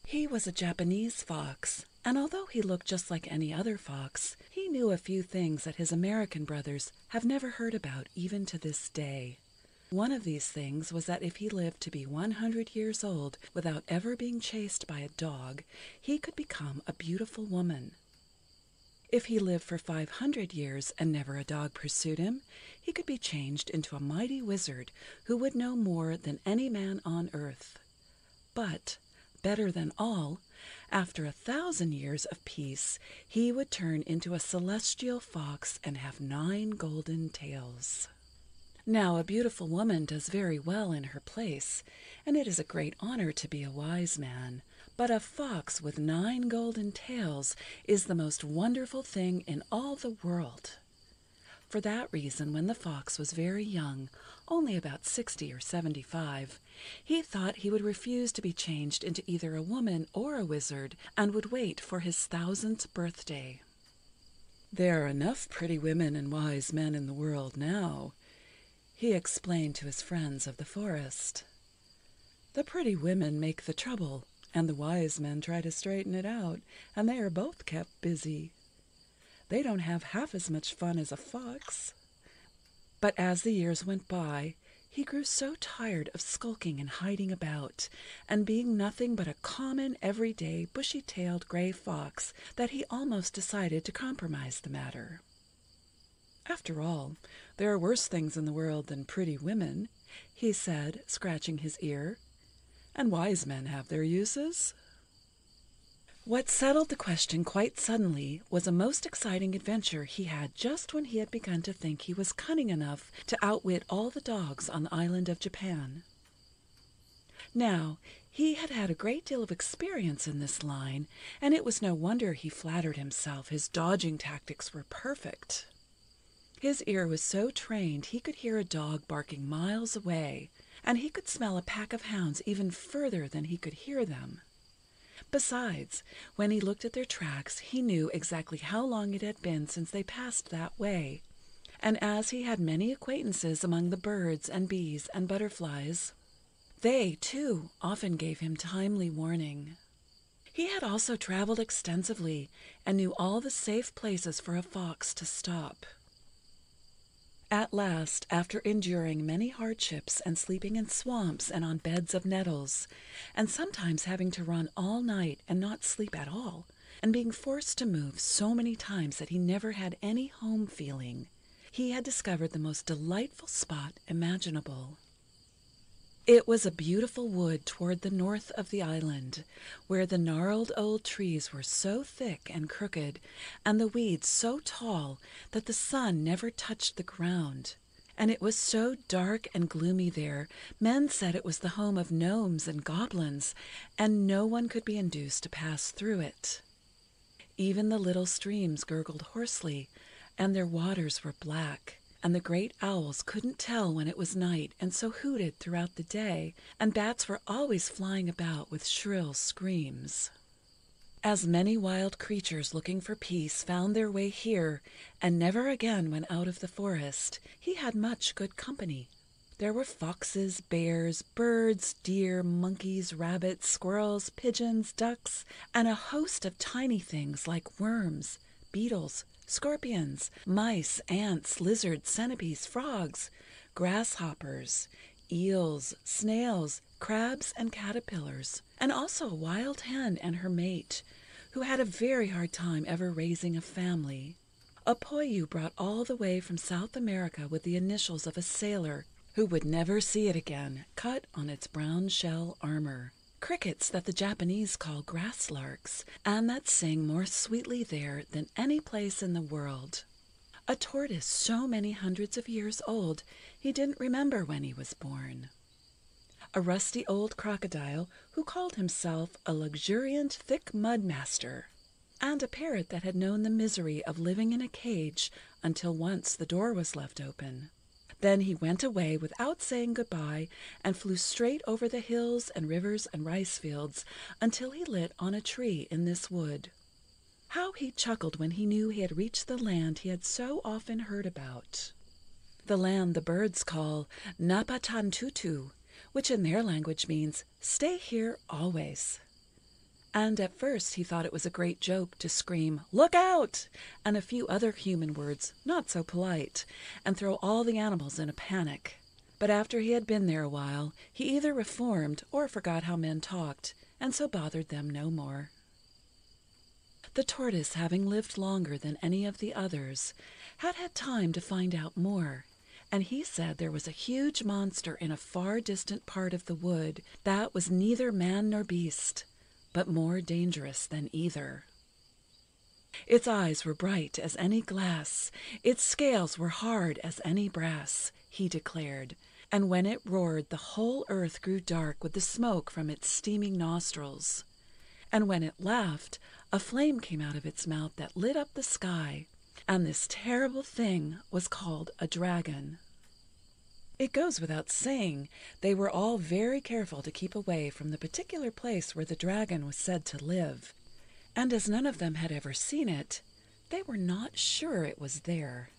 He was a Japanese fox, and although he looked just like any other fox, he knew a few things that his American brothers have never heard about even to this day. One of these things was that if he lived to be 100 years old without ever being chased by a dog, he could become a beautiful woman. If he lived for 500 years and never a dog pursued him, he could be changed into a mighty wizard who would know more than any man on earth. But better than all, after 1,000 years of peace, he would turn into a celestial fox and have 9 golden tails. Now, a beautiful woman does very well in her place, and it is a great honor to be a wise man, but a fox with 9 golden tails is the most wonderful thing in all the world. For that reason, when the fox was very young, only about 60 or 75, he thought he would refuse to be changed into either a woman or a wizard, and would wait for his 1000th birthday. "There are enough pretty women and wise men in the world now," he explained to his friends of the forest. "The pretty women make the trouble, and the wise men try to straighten it out, and they are both kept busy. They don't have half as much fun as a fox." But as the years went by, he grew so tired of skulking and hiding about, and being nothing but a common, everyday, bushy-tailed gray fox, that he almost decided to compromise the matter. "After all, there are worse things in the world than pretty women," he said, scratching his ear, "and wise men have their uses." What settled the question quite suddenly was a most exciting adventure he had just when he had begun to think he was cunning enough to outwit all the dogs on the island of Japan. Now, he had had a great deal of experience in this line, and it was no wonder he flattered himself his dodging tactics were perfect. His ear was so trained he could hear a dog barking miles away, and he could smell a pack of hounds even further than he could hear them. Besides, when he looked at their tracks, he knew exactly how long it had been since they passed that way, and as he had many acquaintances among the birds and bees and butterflies, they, too, often gave him timely warning. He had also traveled extensively, and knew all the safe places for a fox to stop. At last, after enduring many hardships and sleeping in swamps and on beds of nettles, and sometimes having to run all night and not sleep at all, and being forced to move so many times that he never had any home feeling, he had discovered the most delightful spot imaginable. It was a beautiful wood toward the north of the island, where the gnarled old trees were so thick and crooked, and the weeds so tall that the sun never touched the ground, and it was so dark and gloomy there, men said it was the home of gnomes and goblins, and no one could be induced to pass through it. Even the little streams gurgled hoarsely, and their waters were black, and the great owls couldn't tell when it was night, and so hooted throughout the day, and bats were always flying about with shrill screams. As many wild creatures looking for peace found their way here, and never again went out of the forest, he had much good company. There were foxes, bears, birds, deer, monkeys, rabbits, squirrels, pigeons, ducks, and a host of tiny things like worms, beetles, scorpions, mice, ants, lizards, centipedes, frogs, grasshoppers, eels, snails, crabs, and caterpillars, and also a wild hen and her mate, who had a very hard time ever raising a family. A poilu brought all the way from South America with the initials of a sailor who would never see it again, cut on its brown shell armor. Crickets that the Japanese call grass larks, and that sing more sweetly there than any place in the world. A tortoise so many hundreds of years old he didn't remember when he was born. A rusty old crocodile who called himself a luxuriant thick mud master, and a parrot that had known the misery of living in a cage until once the door was left open. Then he went away without saying goodbye, and flew straight over the hills and rivers and rice fields until he lit on a tree in this wood. How he chuckled when he knew he had reached the land he had so often heard about. The land the birds call Napatantutu, which in their language means, "Stay here always." And at first he thought it was a great joke to scream, "Look out!" and a few other human words not so polite, and throw all the animals in a panic. But after he had been there a while, he either reformed or forgot how men talked, and so bothered them no more. The tortoise, having lived longer than any of the others, had had time to find out more, and he said there was a huge monster in a far distant part of the wood that was neither man nor beast, but more dangerous than either. Its eyes were bright as any glass, its scales were hard as any brass, he declared, and when it roared the whole earth grew dark with the smoke from its steaming nostrils, and when it laughed a flame came out of its mouth that lit up the sky, and this terrible thing was called a dragon. It goes without saying they were all very careful to keep away from the particular place where the dragon was said to live, and as none of them had ever seen it, they were not sure it was there.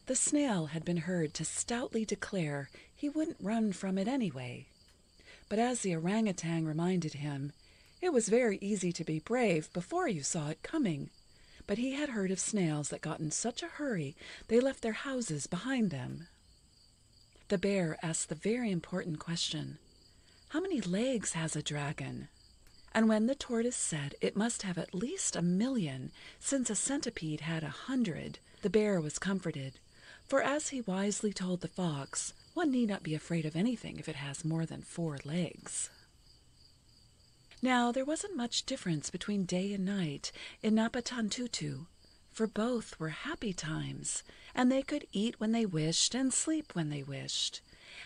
The snail had been heard to stoutly declare he wouldn't run from it anyway, but as the orangutan reminded him, it was very easy to be brave before you saw it coming, but he had heard of snails that got in such a hurry they left their houses behind them. The bear asked the very important question, "How many legs has a dragon?" And when the tortoise said it must have at least 1,000,000, since a centipede had 100, the bear was comforted, for as he wisely told the fox, one need not be afraid of anything if it has more than 4 legs. Now there wasn't much difference between day and night in Napatantutu, for both were happy times, and they could eat when they wished and sleep when they wished,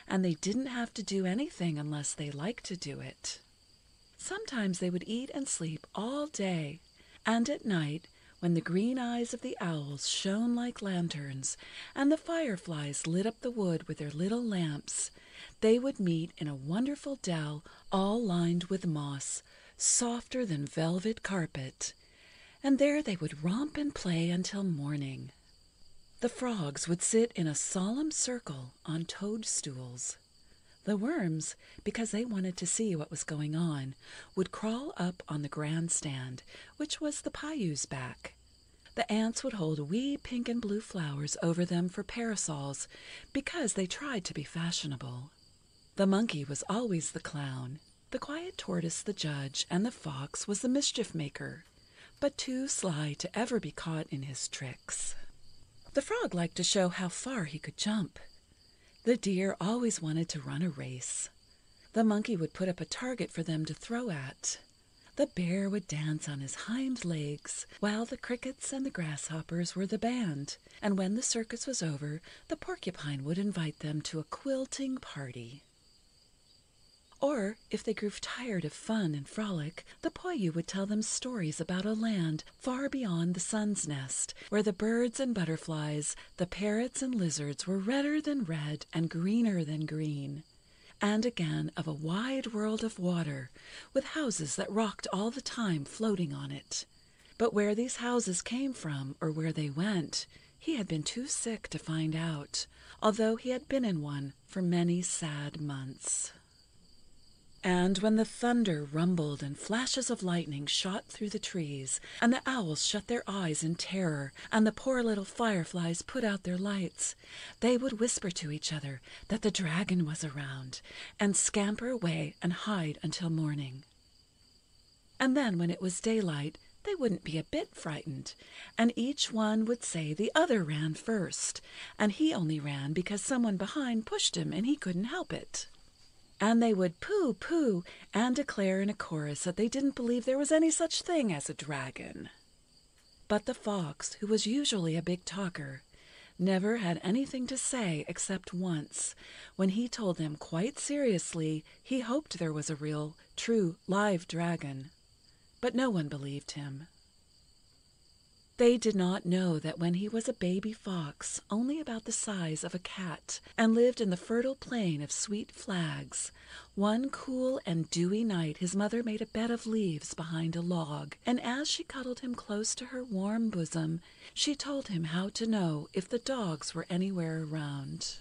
and they didn't have to do anything unless they liked to do it. Sometimes they would eat and sleep all day, and at night, when the green eyes of the owls shone like lanterns, and the fireflies lit up the wood with their little lamps, they would meet in a wonderful dell all lined with moss, softer than velvet carpet, and there they would romp and play until morning. The frogs would sit in a solemn circle on toadstools. The worms, because they wanted to see what was going on, would crawl up on the grandstand, which was the Paiu's back. The ants would hold wee pink and blue flowers over them for parasols, because they tried to be fashionable. The monkey was always the clown, the quiet tortoise the judge, and the fox was the mischief maker, but too sly to ever be caught in his tricks. The frog liked to show how far he could jump. The deer always wanted to run a race. The monkey would put up a target for them to throw at. The bear would dance on his hind legs, while the crickets and the grasshoppers were the band, and when the circus was over, the porcupine would invite them to a quilting party. Or, if they grew tired of fun and frolic, the Poyu would tell them stories about a land far beyond the sun's nest, where the birds and butterflies, the parrots and lizards were redder than red and greener than green, and again of a wide world of water, with houses that rocked all the time floating on it. But where these houses came from, or where they went, he had been too sick to find out, although he had been in one for many sad months. And when the thunder rumbled and flashes of lightning shot through the trees, and the owls shut their eyes in terror, and the poor little fireflies put out their lights, they would whisper to each other that the dragon was around, and scamper away and hide until morning. And then when it was daylight, they wouldn't be a bit frightened, and each one would say the other ran first, and he only ran because someone behind pushed him and he couldn't help it. And they would pooh-pooh and declare in a chorus that they didn't believe there was any such thing as a dragon. But the fox, who was usually a big talker, never had anything to say except once, when he told them quite seriously he hoped there was a real, true, live dragon. But no one believed him. They did not know that when he was a baby fox, only about the size of a cat, and lived in the fertile plain of sweet flags, one cool and dewy night his mother made a bed of leaves behind a log, and as she cuddled him close to her warm bosom, she told him how to know if the dogs were anywhere around.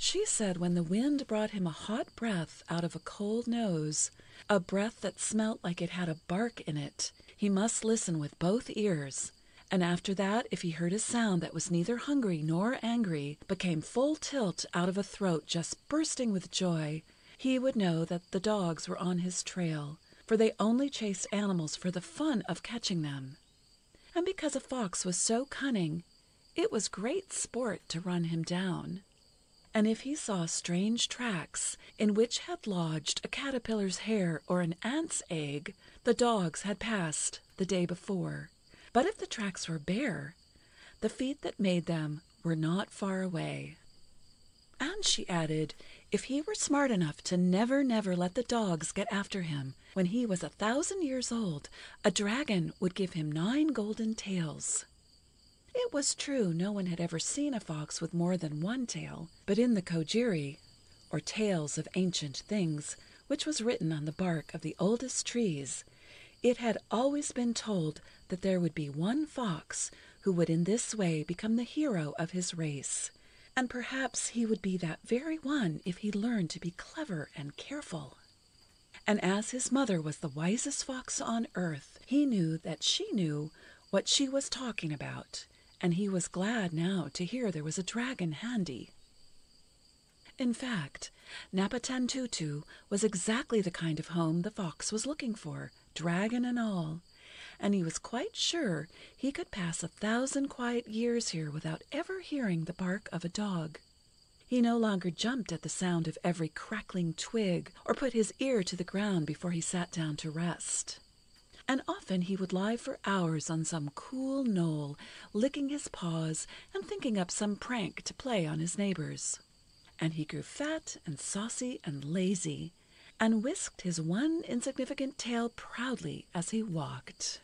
She said when the wind brought him a hot breath out of a cold nose, a breath that smelt like it had a bark in it, he must listen with both ears, and after that if he heard a sound that was neither hungry nor angry, but came full tilt out of a throat just bursting with joy, he would know that the dogs were on his trail, for they only chased animals for the fun of catching them. And because a fox was so cunning, it was great sport to run him down. And if he saw strange tracks in which had lodged a caterpillar's hair or an ant's egg, the dogs had passed the day before. But if the tracks were bare, the feet that made them were not far away. And she added, if he were smart enough to never let the dogs get after him, when he was 1,000 years old, a dragon would give him 9 golden tails. It was true no one had ever seen a fox with more than 1 tail, but in the Kojiri, or Tales of Ancient Things, which was written on the bark of the oldest trees, it had always been told that there would be one fox who would in this way become the hero of his race, and perhaps he would be that very one if he learned to be clever and careful. And as his mother was the wisest fox on earth, he knew that she knew what she was talking about, and he was glad now to hear there was a dragon handy. In fact, Napatantutu was exactly the kind of home the fox was looking for, dragon and all, and he was quite sure he could pass 1,000 quiet years here without ever hearing the bark of a dog. He no longer jumped at the sound of every crackling twig or put his ear to the ground before he sat down to rest. And often he would lie for hours on some cool knoll, licking his paws and thinking up some prank to play on his neighbors. And he grew fat and saucy and lazy, and whisked his one insignificant tail proudly as he walked.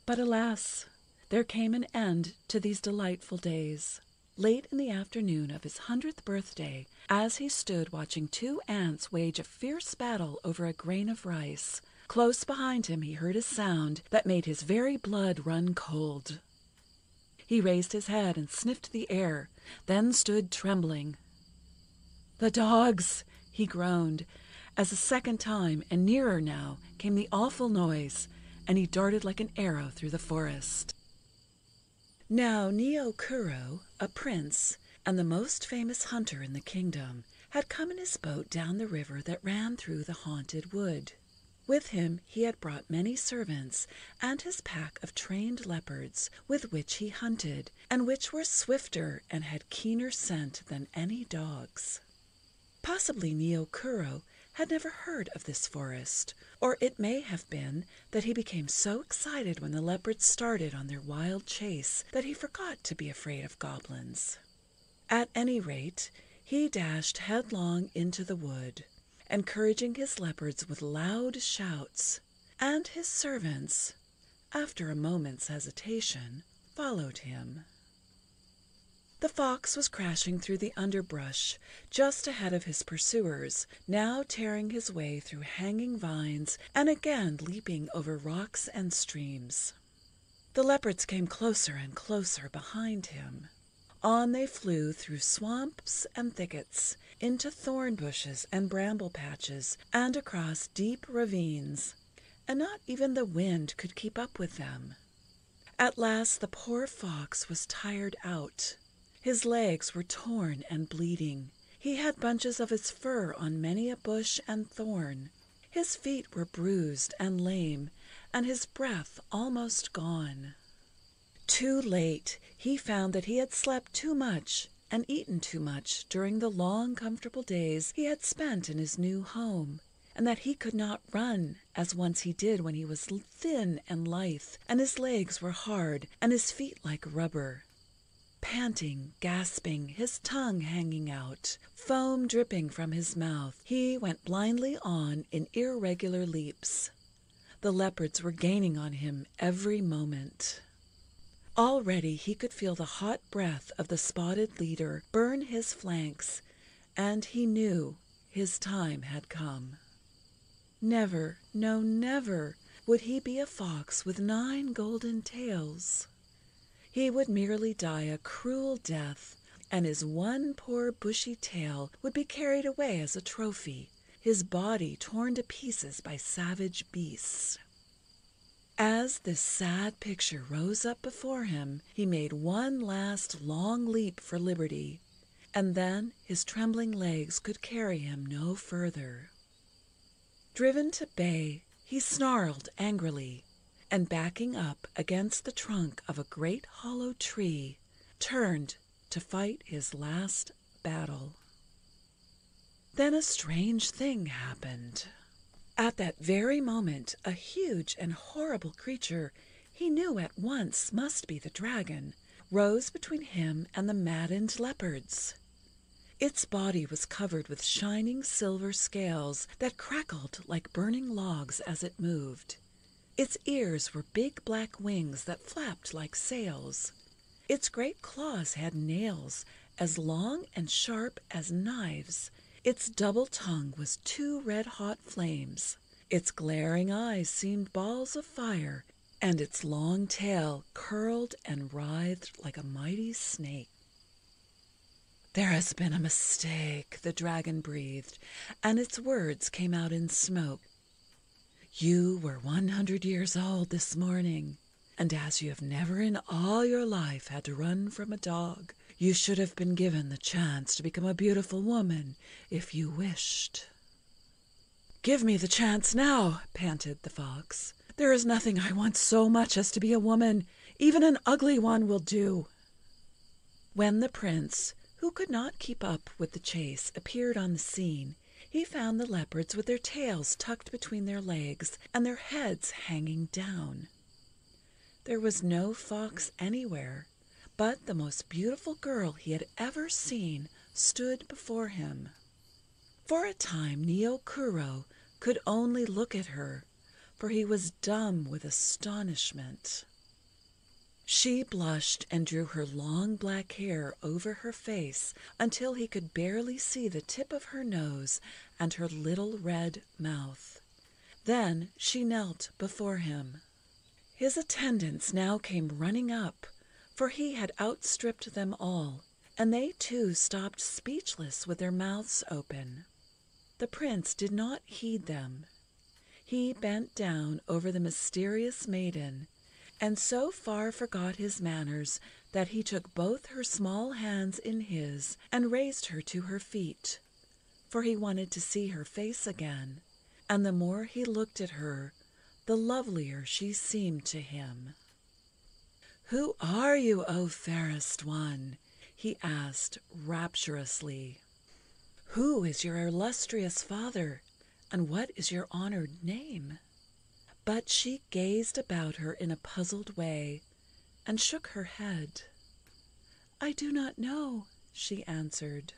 But alas, there came an end to these delightful days. Late in the afternoon of his 100th birthday, as he stood watching 2 ants wage a fierce battle over a grain of rice, close behind him he heard a sound that made his very blood run cold. He raised his head and sniffed the air, then stood trembling. "The dogs!" he groaned, as a second time, and nearer now, came the awful noise, and he darted like an arrow through the forest. Now Neo-Kuro, a prince, and the most famous hunter in the kingdom, had come in his boat down the river that ran through the haunted wood. With him he had brought many servants and his pack of trained leopards, with which he hunted, and which were swifter and had keener scent than any dogs. Possibly Neo-Kuro had never heard of this forest, or it may have been that he became so excited when the leopards started on their wild chase that he forgot to be afraid of goblins. At any rate, he dashed headlong into the wood, encouraging his leopards with loud shouts, and his servants, after a moment's hesitation, followed him. The fox was crashing through the underbrush just ahead of his pursuers, now tearing his way through hanging vines and again leaping over rocks and streams. The leopards came closer and closer behind him. On they flew through swamps and thickets, into thorn bushes and bramble patches, and across deep ravines, and not even the wind could keep up with them. At last the poor fox was tired out. His legs were torn and bleeding. He had bunches of his fur on many a bush and thorn. His feet were bruised and lame, and his breath almost gone. Too late, he found that he had slept too much and eaten too much during the long, comfortable days he had spent in his new home, and that he could not run as once he did when he was thin and lithe, and his legs were hard and his feet like rubber. Panting, gasping, his tongue hanging out, foam dripping from his mouth, he went blindly on in irregular leaps. The leopards were gaining on him every moment. Already he could feel the hot breath of the spotted leader burn his flanks, and he knew his time had come. Never, no, never would he be a fox with 9 golden tails. He would merely die a cruel death and his one poor bushy tail would be carried away as a trophy, his body torn to pieces by savage beasts. As this sad picture rose up before him, he made one last long leap for liberty, and then his trembling legs could carry him no further. Driven to bay, he snarled angrily, and backing up against the trunk of a great hollow tree, turned to fight his last battle. Then a strange thing happened. At that very moment, a huge and horrible creature he knew at once must be the dragon, rose between him and the maddened leopards. Its body was covered with shining silver scales that crackled like burning logs as it moved. Its ears were big black wings that flapped like sails. Its great claws had nails as long and sharp as knives. Its double tongue was 2 red-hot flames. Its glaring eyes seemed balls of fire, and its long tail curled and writhed like a mighty snake. "There has been a mistake," the dragon breathed, and its words came out in smoke. "You were 100 years old this morning, and as you have never in all your life had to run from a dog, you should have been given the chance to become a beautiful woman if you wished." "Give me the chance now," panted the fox. "There is nothing I want so much as to be a woman. Even an ugly one will do." When the prince, who could not keep up with the chase, appeared on the scene, he found the leopards with their tails tucked between their legs and their heads hanging down. There was no fox anywhere, but the most beautiful girl he had ever seen stood before him. For a time Neo-Kuro could only look at her, for he was dumb with astonishment. She blushed and drew her long black hair over her face until he could barely see the tip of her nose and her little red mouth. Then she knelt before him. His attendants now came running up, for he had outstripped them all, and they too stopped speechless with their mouths open. The prince did not heed them. He bent down over the mysterious maiden, and so far forgot his manners that he took both her small hands in his and raised her to her feet, for he wanted to see her face again, and the more he looked at her, the lovelier she seemed to him. "Who are you, O fairest one?" he asked rapturously. "Who is your illustrious father, and what is your honored name?" But she gazed about her in a puzzled way, and shook her head. "I do not know," she answered.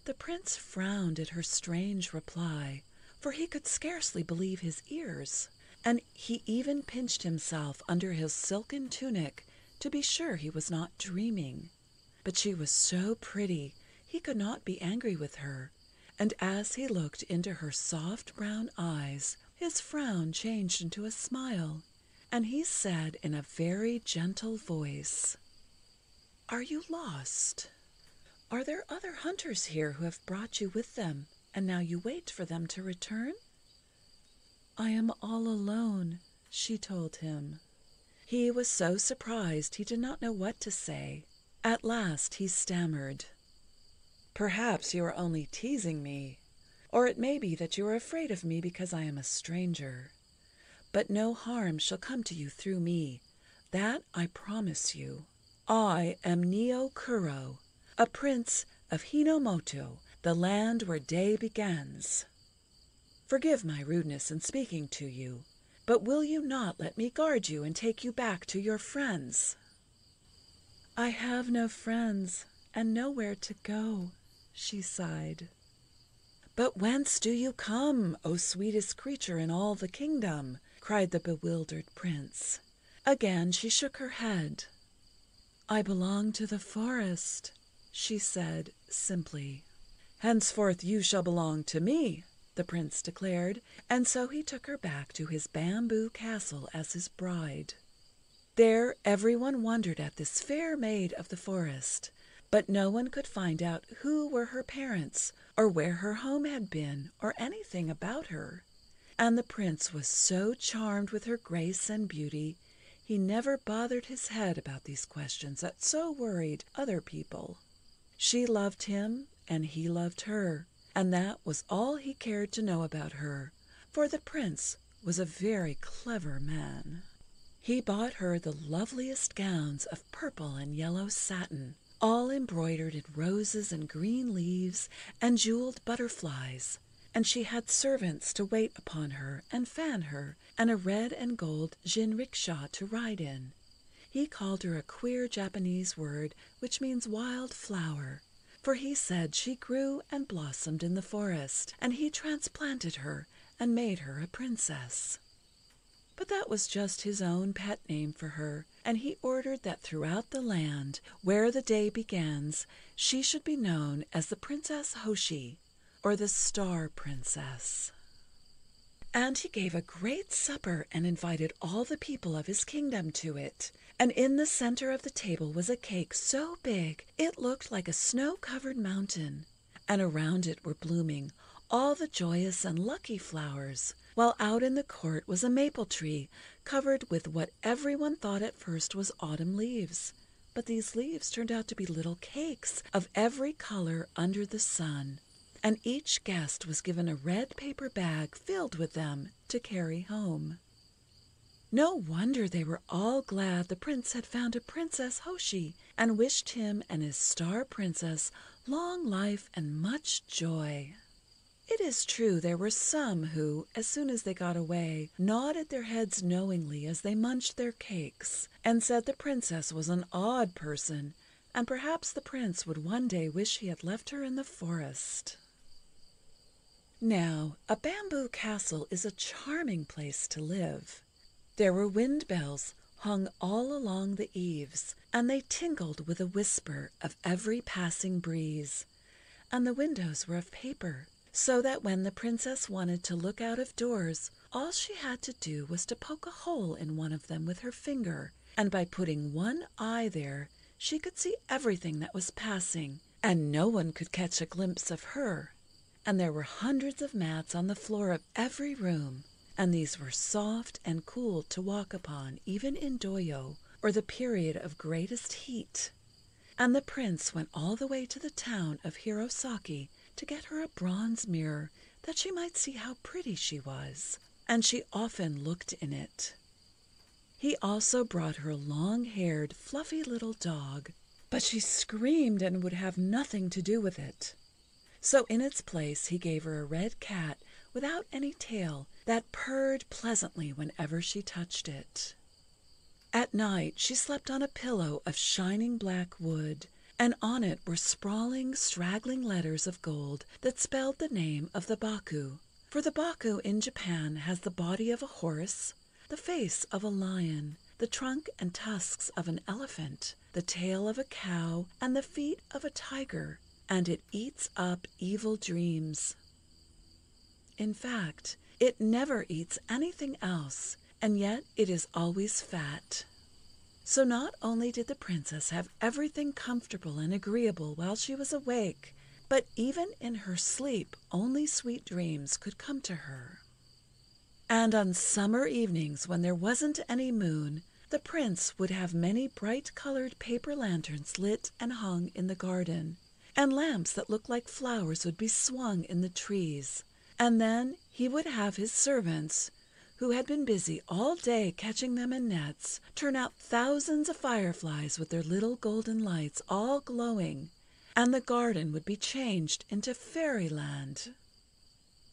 The prince frowned at her strange reply, for he could scarcely believe his ears, and he even pinched himself under his silken tunic to be sure he was not dreaming. But she was so pretty he could not be angry with her, and as he looked into her soft brown eyes, his frown changed into a smile, and he said in a very gentle voice, "Are you lost? Are there other hunters here who have brought you with them, and now you wait for them to return?" "I am all alone," she told him. He was so surprised he did not know what to say. At last he stammered, "Perhaps you are only teasing me, or it may be that you are afraid of me because I am a stranger. But no harm shall come to you through me, that I promise you. I am Neo-Kuro, a prince of Hinomoto, the land where day begins. Forgive my rudeness in speaking to you, but will you not let me guard you and take you back to your friends?" "I have no friends, and nowhere to go," she sighed. "But whence do you come, O sweetest creature in all the kingdom?" cried the bewildered prince. Again she shook her head. "I belong to the forest," she said simply. "Henceforth you shall belong to me," the prince declared, and so he took her back to his bamboo castle as his bride. There everyone wondered at this fair maid of the forest, But no one could find out who were her parents, or where her home had been, or anything about her. And the prince was so charmed with her grace and beauty, he never bothered his head about these questions that so worried other people. She loved him, and he loved her, and that was all he cared to know about her, for the prince was a very clever man. He bought her the loveliest gowns of purple and yellow satin, all embroidered in roses and green leaves and jeweled butterflies, and she had servants to wait upon her and fan her, and a red and gold jinrickshaw to ride in. He called her a queer Japanese word which means wild flower, for he said she grew and blossomed in the forest, and he transplanted her and made her a princess. But that was just his own pet name for her, and he ordered that throughout the land, where the day begins, she should be known as the Princess Hoshi, or the Star Princess. And he gave a great supper and invited all the people of his kingdom to it, and in the center of the table was a cake so big it looked like a snow-covered mountain, and around it were blooming all the joyous and lucky flowers, while out in the court was a maple tree covered with what everyone thought at first was autumn leaves. But these leaves turned out to be little cakes of every color under the sun, and each guest was given a red paper bag filled with them to carry home. No wonder they were all glad the prince had found a Princess Hoshi, and wished him and his star princess long life and much joy. It is true there were some who, as soon as they got away, nodded their heads knowingly as they munched their cakes, and said the princess was an odd person, and perhaps the prince would one day wish he had left her in the forest. Now, a bamboo castle is a charming place to live. There were wind bells hung all along the eaves, and they tinkled with a whisper of every passing breeze, and the windows were of paper, so that when the princess wanted to look out of doors, all she had to do was to poke a hole in one of them with her finger, and by putting one eye there, she could see everything that was passing, and no one could catch a glimpse of her. And there were hundreds of mats on the floor of every room, and these were soft and cool to walk upon even in Doyo, or the period of greatest heat. And the prince went all the way to the town of Hirosaki to get her a bronze mirror that she might see how pretty she was, and she often looked in it. He also brought her a long-haired, fluffy little dog, but she screamed and would have nothing to do with it. So in its place he gave her a red cat without any tail that purred pleasantly whenever she touched it. At night she slept on a pillow of shining black wood, and on it were sprawling, straggling letters of gold that spelled the name of the Baku, for the Baku in Japan has the body of a horse, the face of a lion, the trunk and tusks of an elephant, the tail of a cow, and the feet of a tiger, and it eats up evil dreams. In fact, it never eats anything else, and yet it is always fat. So not only did the princess have everything comfortable and agreeable while she was awake, but even in her sleep only sweet dreams could come to her. And on summer evenings when there wasn't any moon, the prince would have many bright-colored paper lanterns lit and hung in the garden, and lamps that looked like flowers would be swung in the trees, and then he would have his servants, who had been busy all day catching them in nets, turn out thousands of fireflies with their little golden lights all glowing, and the garden would be changed into fairyland.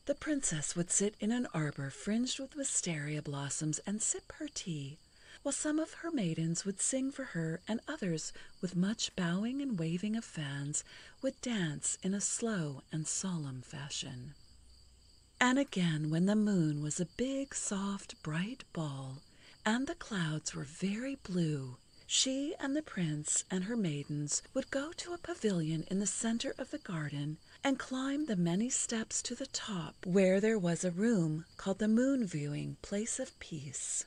The princess would sit in an arbor fringed with wisteria blossoms and sip her tea, while some of her maidens would sing for her, and others, with much bowing and waving of fans, would dance in a slow and solemn fashion. And again, when the moon was a big, soft, bright ball, and the clouds were very blue, she and the prince and her maidens would go to a pavilion in the center of the garden and climb the many steps to the top, where there was a room called the moon-viewing place of peace.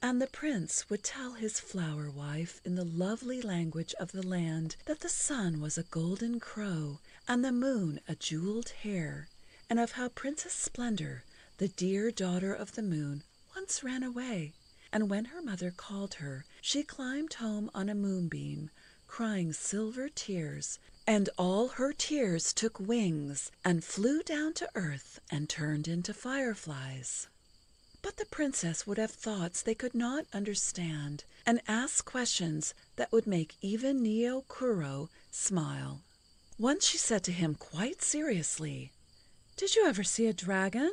And the prince would tell his flower wife in the lovely language of the land that the sun was a golden crow and the moon a jeweled hare, and of how Princess Splendor, the dear daughter of the moon, once ran away, and when her mother called her, she climbed home on a moonbeam, crying silver tears, and all her tears took wings and flew down to earth and turned into fireflies. But the princess would have thoughts they could not understand, and ask questions that would make even Neo Kuro smile. Once she said to him quite seriously, "Did you ever see a dragon?"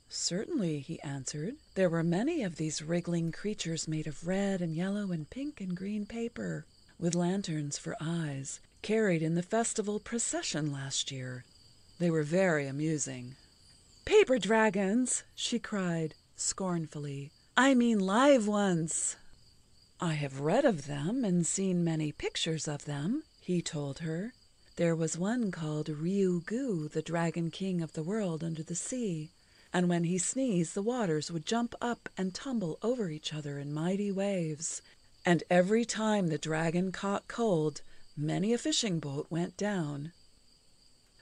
"Certainly," he answered. "There were many of these wriggling creatures made of red and yellow and pink and green paper, with lanterns for eyes, carried in the festival procession last year. They were very amusing." "Paper dragons!" she cried, scornfully. "I mean live ones." "I have read of them and seen many pictures of them," he told her. "There was one called Ryugu, the Dragon King of the world under the sea, and when he sneezed the waters would jump up and tumble over each other in mighty waves, and every time the dragon caught cold, many a fishing boat went down.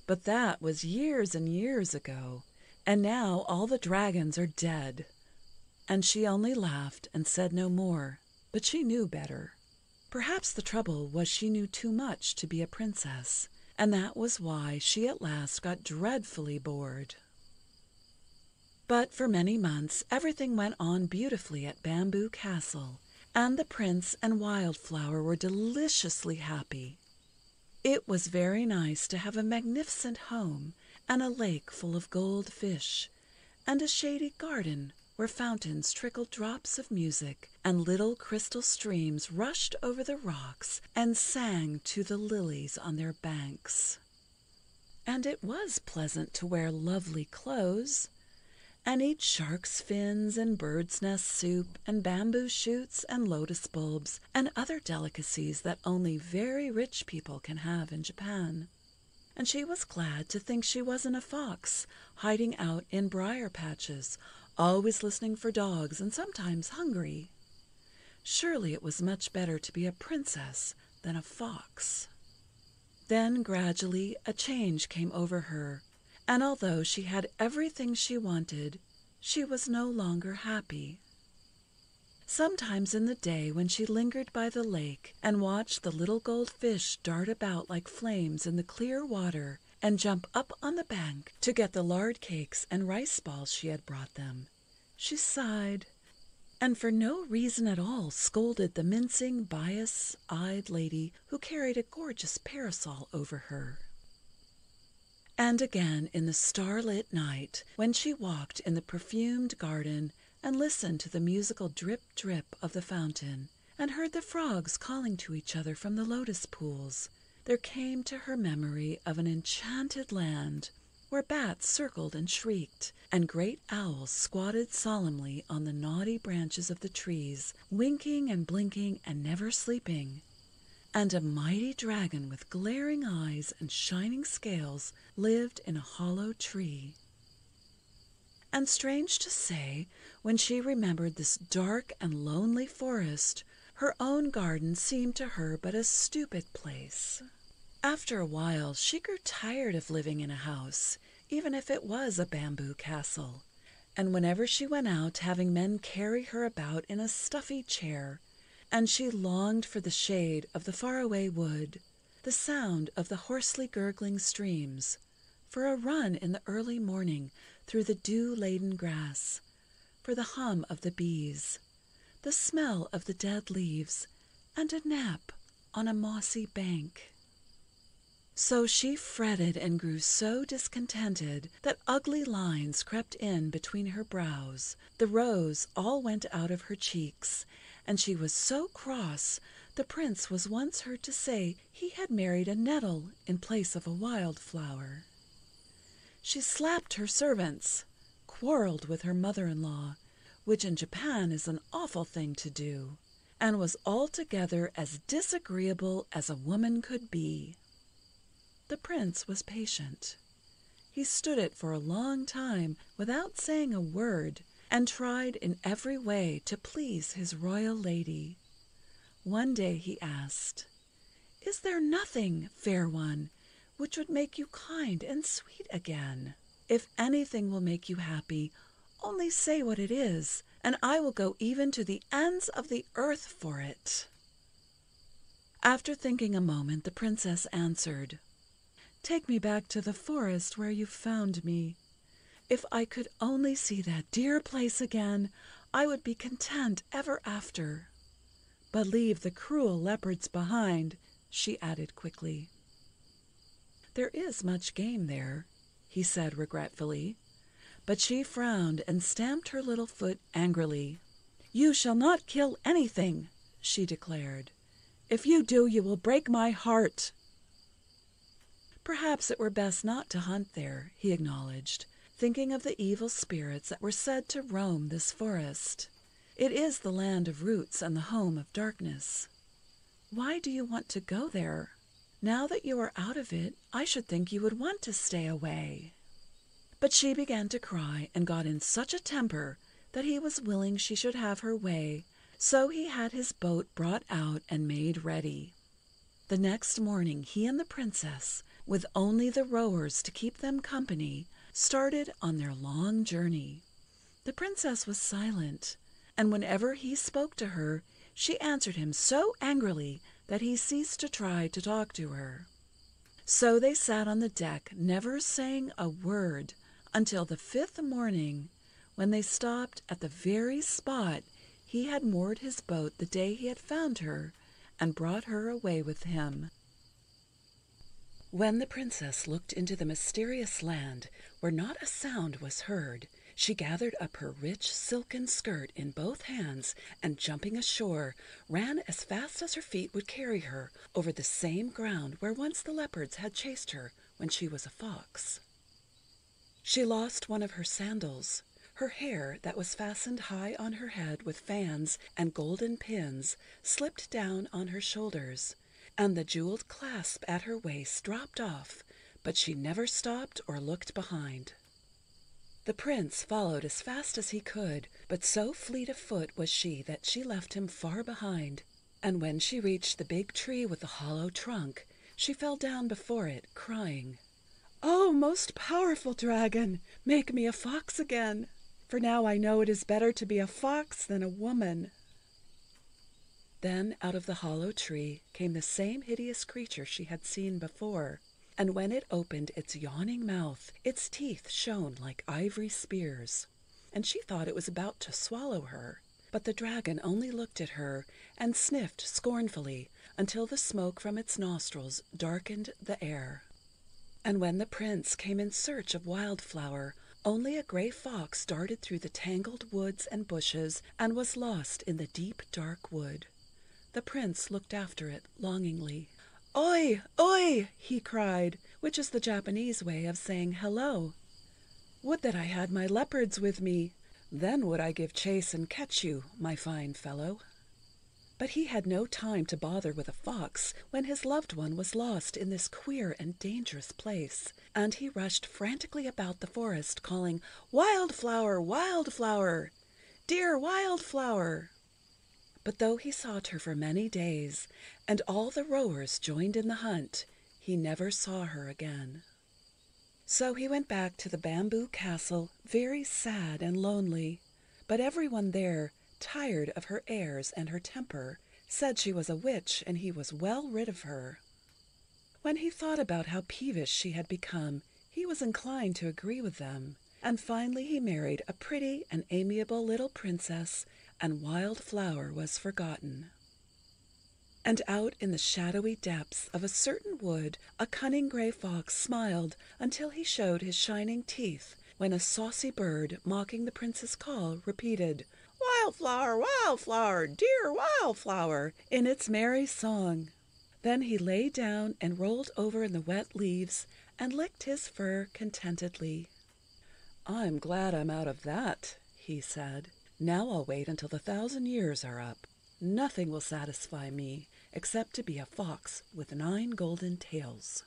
But that was years and years ago, and now all the dragons are dead." And she only laughed and said no more, but she knew better. Perhaps the trouble was she knew too much to be a princess, and that was why she at last got dreadfully bored. But for many months everything went on beautifully at Bamboo Castle, and the prince and Wildflower were deliciously happy. It was very nice to have a magnificent home, and a lake full of gold fish, and a shady garden where fountains trickled drops of music, and little crystal streams rushed over the rocks and sang to the lilies on their banks. And it was pleasant to wear lovely clothes, and eat shark's fins and bird's nest soup and bamboo shoots and lotus bulbs and other delicacies that only very rich people can have in Japan. And she was glad to think she wasn't a fox, hiding out in briar patches, always listening for dogs and sometimes hungry. Surely it was much better to be a princess than a fox. Then gradually a change came over her, and although she had everything she wanted, she was no longer happy. Sometimes in the day when she lingered by the lake and watched the little gold fish dart about like flames in the clear water and jump up on the bank to get the lard cakes and rice balls she had brought them, she sighed, and for no reason at all scolded the mincing, bias-eyed lady who carried a gorgeous parasol over her. And again in the starlit night, when she walked in the perfumed garden and listened to the musical drip-drip of the fountain, and heard the frogs calling to each other from the lotus pools, there came to her memory of an enchanted land where bats circled and shrieked, and great owls squatted solemnly on the knotty branches of the trees, winking and blinking and never sleeping, and a mighty dragon with glaring eyes and shining scales lived in a hollow tree. And strange to say, when she remembered this dark and lonely forest, her own garden seemed to her but a stupid place. After a while she grew tired of living in a house, even if it was a bamboo castle, and whenever she went out having men carry her about in a stuffy chair, and she longed for the shade of the faraway wood, the sound of the hoarsely gurgling streams, for a run in the early morning through the dew-laden grass, for the hum of the bees, the smell of the dead leaves, and a nap on a mossy bank. So she fretted and grew so discontented that ugly lines crept in between her brows, the rose all went out of her cheeks, and she was so cross the prince was once heard to say he had married a nettle in place of a wildflower. She slapped her servants, quarreled with her mother-in-law, which in Japan is an awful thing to do, and was altogether as disagreeable as a woman could be. The prince was patient. He stood it for a long time without saying a word, and tried in every way to please his royal lady. One day he asked, "Is there nothing, fair one, which would make you kind and sweet again? If anything will make you happy, only say what it is, and I will go even to the ends of the earth for it." After thinking a moment, the princess answered, "Take me back to the forest where you found me. If I could only see that dear place again, I would be content ever after. But leave the cruel leopards behind," she added quickly. "There is much game there," he said regretfully, but she frowned and stamped her little foot angrily. "You shall not kill anything," she declared. "If you do, you will break my heart." "Perhaps it were best not to hunt there," he acknowledged, thinking of the evil spirits that were said to roam this forest. "It is the land of roots and the home of darkness. Why do you want to go there? Now that you are out of it, I should think you would want to stay away." But she began to cry and got in such a temper that he was willing she should have her way, so he had his boat brought out and made ready. The next morning he and the princess, with only the rowers to keep them company, started on their long journey. The princess was silent, and whenever he spoke to her, she answered him so angrily that he ceased to try to talk to her. So they sat on the deck, never saying a word, until the 5th morning, when they stopped at the very spot he had moored his boat the day he had found her and brought her away with him. When the princess looked into the mysterious land where not a sound was heard, she gathered up her rich silken skirt in both hands and, jumping ashore, ran as fast as her feet would carry her over the same ground where once the leopards had chased her when she was a fox. She lost one of her sandals. Her hair, that was fastened high on her head with fans and golden pins, slipped down on her shoulders, and the jeweled clasp at her waist dropped off, but she never stopped or looked behind. The prince followed as fast as he could, but so fleet of foot was she that she left him far behind, and when she reached the big tree with the hollow trunk, she fell down before it, crying, "Oh, most powerful dragon, make me a fox again, for now I know it is better to be a fox than a woman." Then out of the hollow tree came the same hideous creature she had seen before, and when it opened its yawning mouth, its teeth shone like ivory spears, and she thought it was about to swallow her. But the dragon only looked at her and sniffed scornfully until the smoke from its nostrils darkened the air. And when the prince came in search of Wildflower, only a gray fox darted through the tangled woods and bushes and was lost in the deep, dark wood. The prince looked after it longingly. "Oi, oi!" he cried, which is the Japanese way of saying hello. "Would that I had my leopards with me. Then would I give chase and catch you, my fine fellow." But he had no time to bother with a fox when his loved one was lost in this queer and dangerous place, and he rushed frantically about the forest, calling, "Wildflower, Wildflower! Dear Wildflower!" But though he sought her for many days, and all the rowers joined in the hunt, he never saw her again. So he went back to the bamboo castle very sad and lonely, but everyone there, tired of her airs and her temper, said she was a witch and he was well rid of her. When he thought about how peevish she had become, he was inclined to agree with them, and finally he married a pretty and amiable little princess, and Wildflower was forgotten. And out in the shadowy depths of a certain wood a cunning gray fox smiled until he showed his shining teeth, when a saucy bird, mocking the prince's call, repeated, "Wildflower, Wildflower, dear Wildflower," in its merry song. Then he lay down and rolled over in the wet leaves and licked his fur contentedly. "I'm glad I'm out of that," he said. "Now I'll wait until the 1,000 years are up. Nothing will satisfy me except to be a fox with 9 golden tails."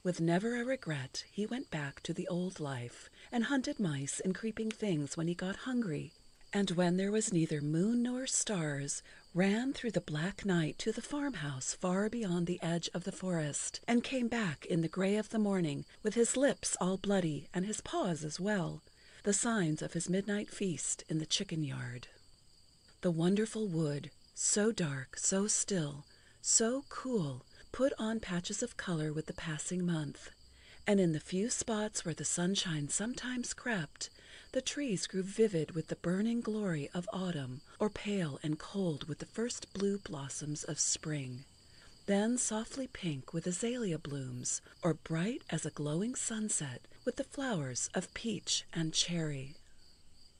With never a regret, he went back to the old life, and hunted mice and creeping things when he got hungry, and when there was neither moon nor stars, ran through the black night to the farmhouse far beyond the edge of the forest, and came back in the gray of the morning with his lips all bloody and his paws as well, the signs of his midnight feast in the chicken yard. The wonderful wood, so dark, so still, so cool, put on patches of color with the passing month, and in the few spots where the sunshine sometimes crept, the trees grew vivid with the burning glory of autumn, or pale and cold with the first blue blossoms of spring, then softly pink with azalea blooms, or bright as a glowing sunset with the flowers of peach and cherry.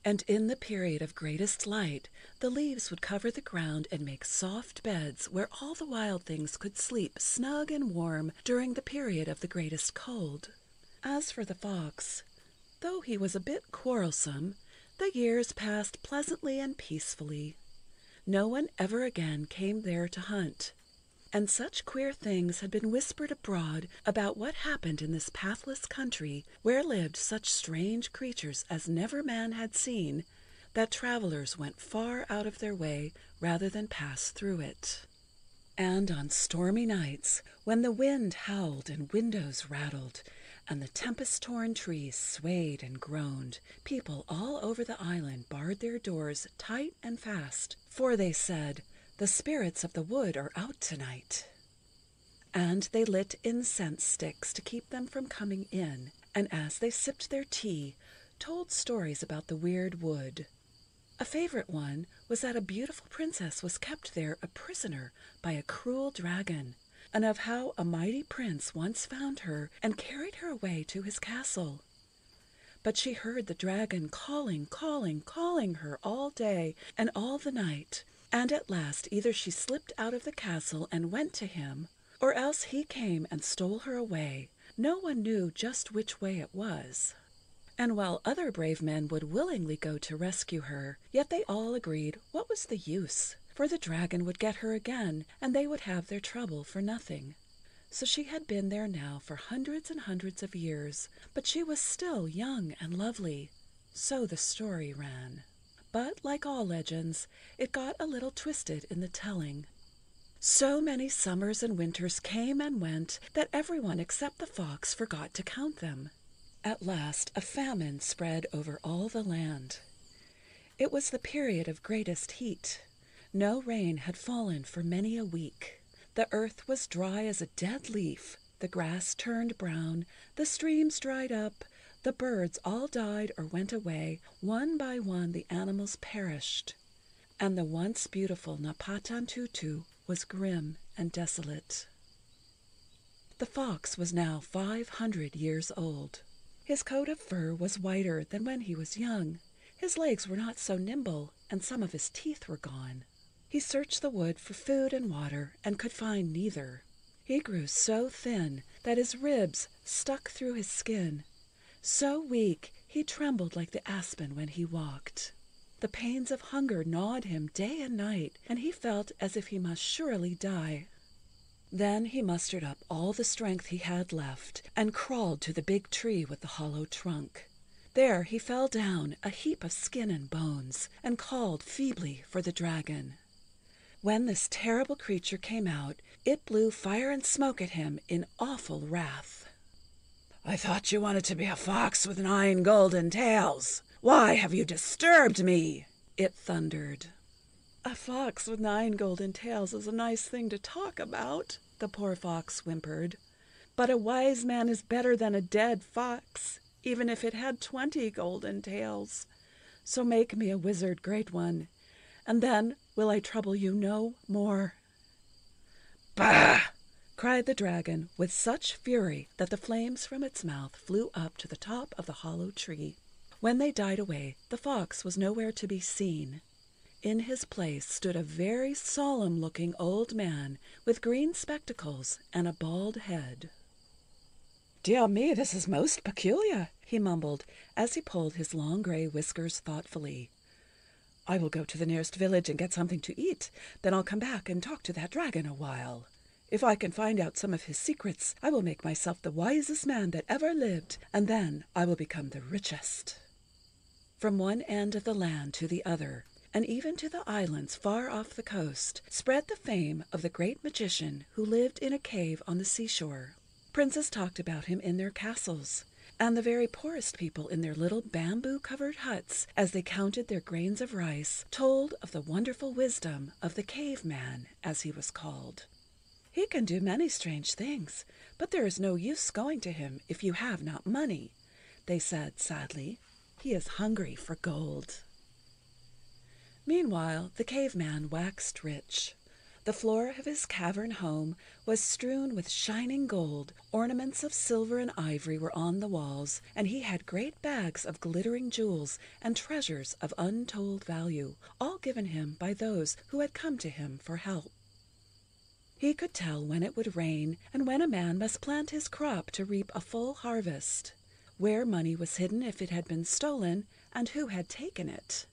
And in the period of greatest light, the leaves would cover the ground and make soft beds where all the wild things could sleep snug and warm during the period of the greatest cold. As for the fox, though he was a bit quarrelsome, the years passed pleasantly and peacefully. No one ever again came there to hunt, and such queer things had been whispered abroad about what happened in this pathless country, where lived such strange creatures as never man had seen, that travelers went far out of their way rather than pass through it. And on stormy nights, when the wind howled and windows rattled, and the tempest-torn trees swayed and groaned, people all over the island barred their doors tight and fast, for they said, "The spirits of the wood are out tonight." And they lit incense sticks to keep them from coming in, and as they sipped their tea, told stories about the weird wood. A favorite one was that a beautiful princess was kept there a prisoner by a cruel dragon, and of how a mighty prince once found her and carried her away to his castle. But she heard the dragon calling her all day and all the night, and at last either she slipped out of the castle and went to him, or else he came and stole her away. No one knew just which way it was. And while other brave men would willingly go to rescue her, yet they all agreed what was the use, for the dragon would get her again, and they would have their trouble for nothing. So she had been there now for hundreds and hundreds of years, but she was still young and lovely. So the story ran. But, like all legends, it got a little twisted in the telling. So many summers and winters came and went that everyone except the fox forgot to count them. At last a famine spread over all the land. It was the period of greatest heat. No rain had fallen for many a week. The earth was dry as a dead leaf, the grass turned brown, the streams dried up, the birds all died or went away, one by one the animals perished, and the once beautiful Napatantutu was grim and desolate. The fox was now 500 years old. His coat of fur was whiter than when he was young. His legs were not so nimble, and some of his teeth were gone. He searched the wood for food and water, and could find neither. He grew so thin that his ribs stuck through his skin. So weak, he trembled like the aspen when he walked. The pains of hunger gnawed him day and night, and he felt as if he must surely die. Then he mustered up all the strength he had left, and crawled to the big tree with the hollow trunk. There he fell down, a heap of skin and bones, and called feebly for the dragon. When this terrible creature came out, it blew fire and smoke at him in awful wrath. "I thought you wanted to be a fox with 9 golden tails. Why have you disturbed me?" it thundered. "A fox with 9 golden tails is a nice thing to talk about," the poor fox whimpered. "But a wise man is better than a dead fox, even if it had 20 golden tails. So make me a wizard, great one, and then will I trouble you no more." "Bah!" cried the dragon with such fury that the flames from its mouth flew up to the top of the hollow tree. When they died away, the fox was nowhere to be seen. In his place stood a very solemn-looking old man with green spectacles and a bald head. "Dear me, this is most peculiar," he mumbled as he pulled his long gray whiskers thoughtfully. "I will go to the nearest village and get something to eat. Then I'll come back and talk to that dragon a while." If I can find out some of his secrets, I will make myself the wisest man that ever lived, and then I will become the richest." From one end of the land to the other, and even to the islands far off the coast, spread the fame of the great magician who lived in a cave on the seashore. Princes talked about him in their castles, and the very poorest people in their little bamboo-covered huts, as they counted their grains of rice, told of the wonderful wisdom of the caveman, as he was called. "He can do many strange things, but there is no use going to him if you have not money," they said sadly. "He is hungry for gold." Meanwhile, the caveman waxed rich. The floor of his cavern home was strewn with shining gold, ornaments of silver and ivory were on the walls, and he had great bags of glittering jewels and treasures of untold value, all given him by those who had come to him for help. He could tell when it would rain and when a man must plant his crop to reap a full harvest, where money was hidden if it had been stolen, and who had taken it.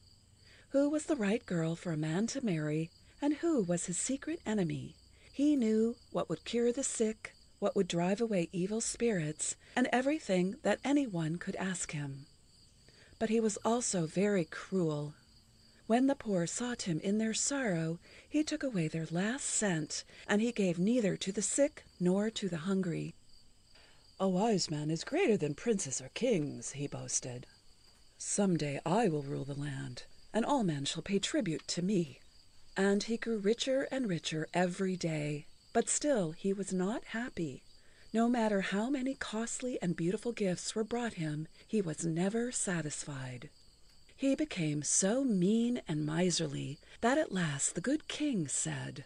Who was the right girl for a man to marry, and who was his secret enemy. He knew what would cure the sick, what would drive away evil spirits, and everything that anyone could ask him. But he was also very cruel. When the poor sought him in their sorrow, he took away their last cent, and he gave neither to the sick nor to the hungry. "A wise man is greater than princes or kings," he boasted. "Some day I will rule the land, and all men shall pay tribute to me." And he grew richer and richer every day, but still he was not happy. No matter how many costly and beautiful gifts were brought him, he was never satisfied. He became so mean and miserly that at last the good king said,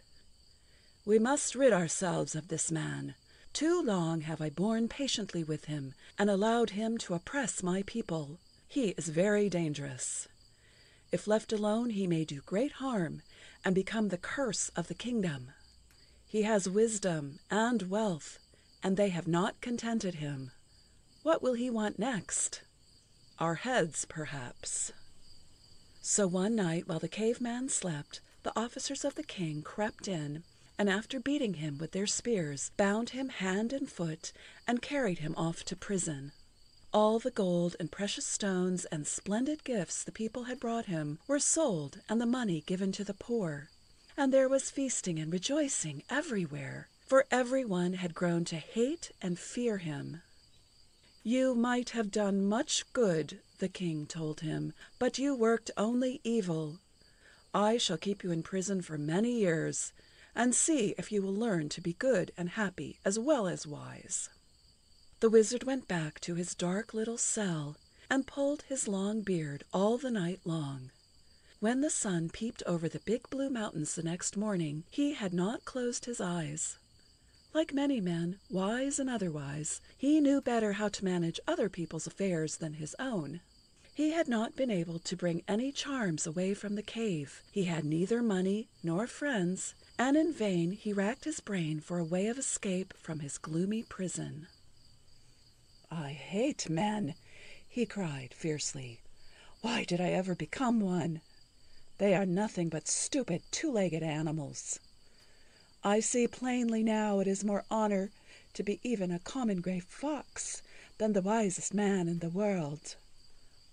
"We must rid ourselves of this man. Too long have I borne patiently with him and allowed him to oppress my people. He is very dangerous. If left alone, he may do great harm and become the curse of the kingdom. He has wisdom and wealth, and they have not contented him. What will he want next? Our heads, perhaps." So one night, while the caveman slept, the officers of the king crept in, and after beating him with their spears, bound him hand and foot and carried him off to prison. All the gold and precious stones and splendid gifts the people had brought him were sold and the money given to the poor. And there was feasting and rejoicing everywhere, for everyone had grown to hate and fear him. "You might have done much good," the king told him, "but you worked only evil. I shall keep you in prison for many years, and see if you will learn to be good and happy as well as wise." The wizard went back to his dark little cell and pulled his long beard all the night long. When the sun peeped over the big blue mountains the next morning, he had not closed his eyes. Like many men, wise and otherwise, he knew better how to manage other people's affairs than his own. He had not been able to bring any charms away from the cave. He had neither money nor friends, and in vain he racked his brain for a way of escape from his gloomy prison. "I hate men," he cried fiercely. "Why did I ever become one? They are nothing but stupid, two-legged animals. I see plainly now it is more honor to be even a common gray fox than the wisest man in the world.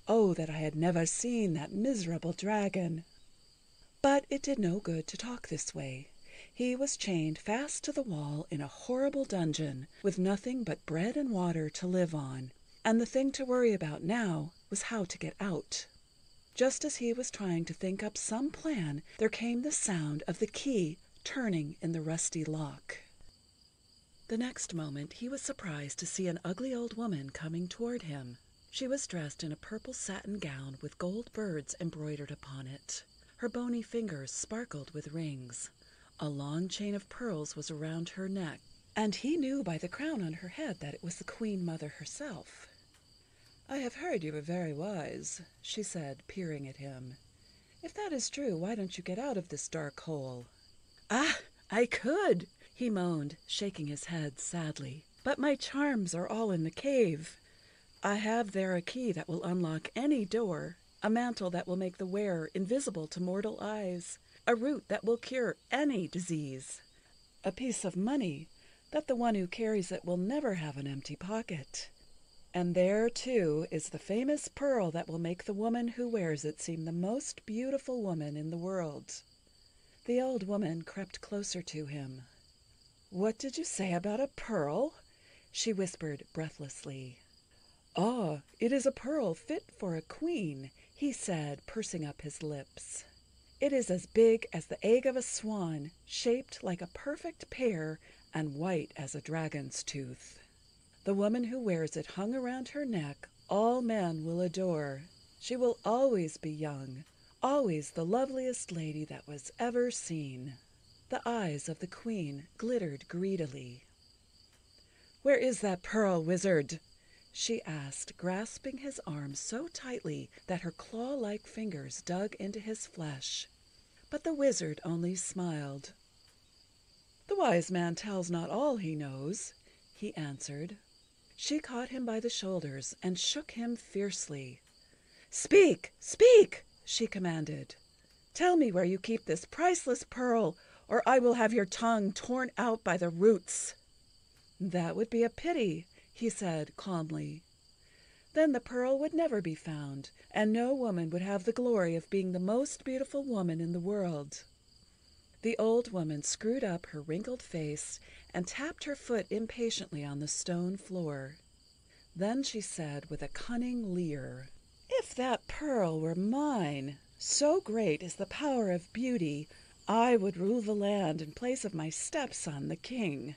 Oh, that I had never seen that miserable dragon!" But it did no good to talk this way. He was chained fast to the wall in a horrible dungeon, with nothing but bread and water to live on, and the thing to worry about now was how to get out. Just as he was trying to think up some plan, there came the sound of the key turning in the rusty lock. The next moment he was surprised to see an ugly old woman coming toward him. She was dressed in a purple satin gown with gold birds embroidered upon it. Her bony fingers sparkled with rings. A long chain of pearls was around her neck, and he knew by the crown on her head that it was the Queen Mother herself. "I have heard you were very wise," she said, peering at him. "If that is true, why don't you get out of this dark hole?" "Ah, I could," he moaned, shaking his head sadly. "But my charms are all in the cave. I have there a key that will unlock any door, a mantle that will make the wearer invisible to mortal eyes, a root that will cure any disease, a piece of money, that the one who carries it will never have an empty pocket. And there, too, is the famous pearl that will make the woman who wears it seem the most beautiful woman in the world." The old woman crept closer to him. "What did you say about a pearl?" she whispered breathlessly. "Ah, it is a pearl fit for a queen," he said, pursing up his lips. "It is as big as the egg of a swan, shaped like a perfect pear, and white as a dragon's tooth. The woman who wears it hung around her neck all men will adore. She will always be young, always the loveliest lady that was ever seen." The eyes of the queen glittered greedily. "Where is that pearl, wizard?" she asked, grasping his arm so tightly that her claw-like fingers dug into his flesh. But the wizard only smiled. "The wise man tells not all he knows," he answered. She caught him by the shoulders and shook him fiercely. "Speak, speak!" she commanded. "Tell me where you keep this priceless pearl, or I will have your tongue torn out by the roots." "That would be a pity," he said calmly. "Then the pearl would never be found, and no woman would have the glory of being the most beautiful woman in the world." The old woman screwed up her wrinkled face and tapped her foot impatiently on the stone floor. Then she said with a cunning leer, "If that pearl were mine, so great is the power of beauty, I would rule the land in place of my stepson, the king.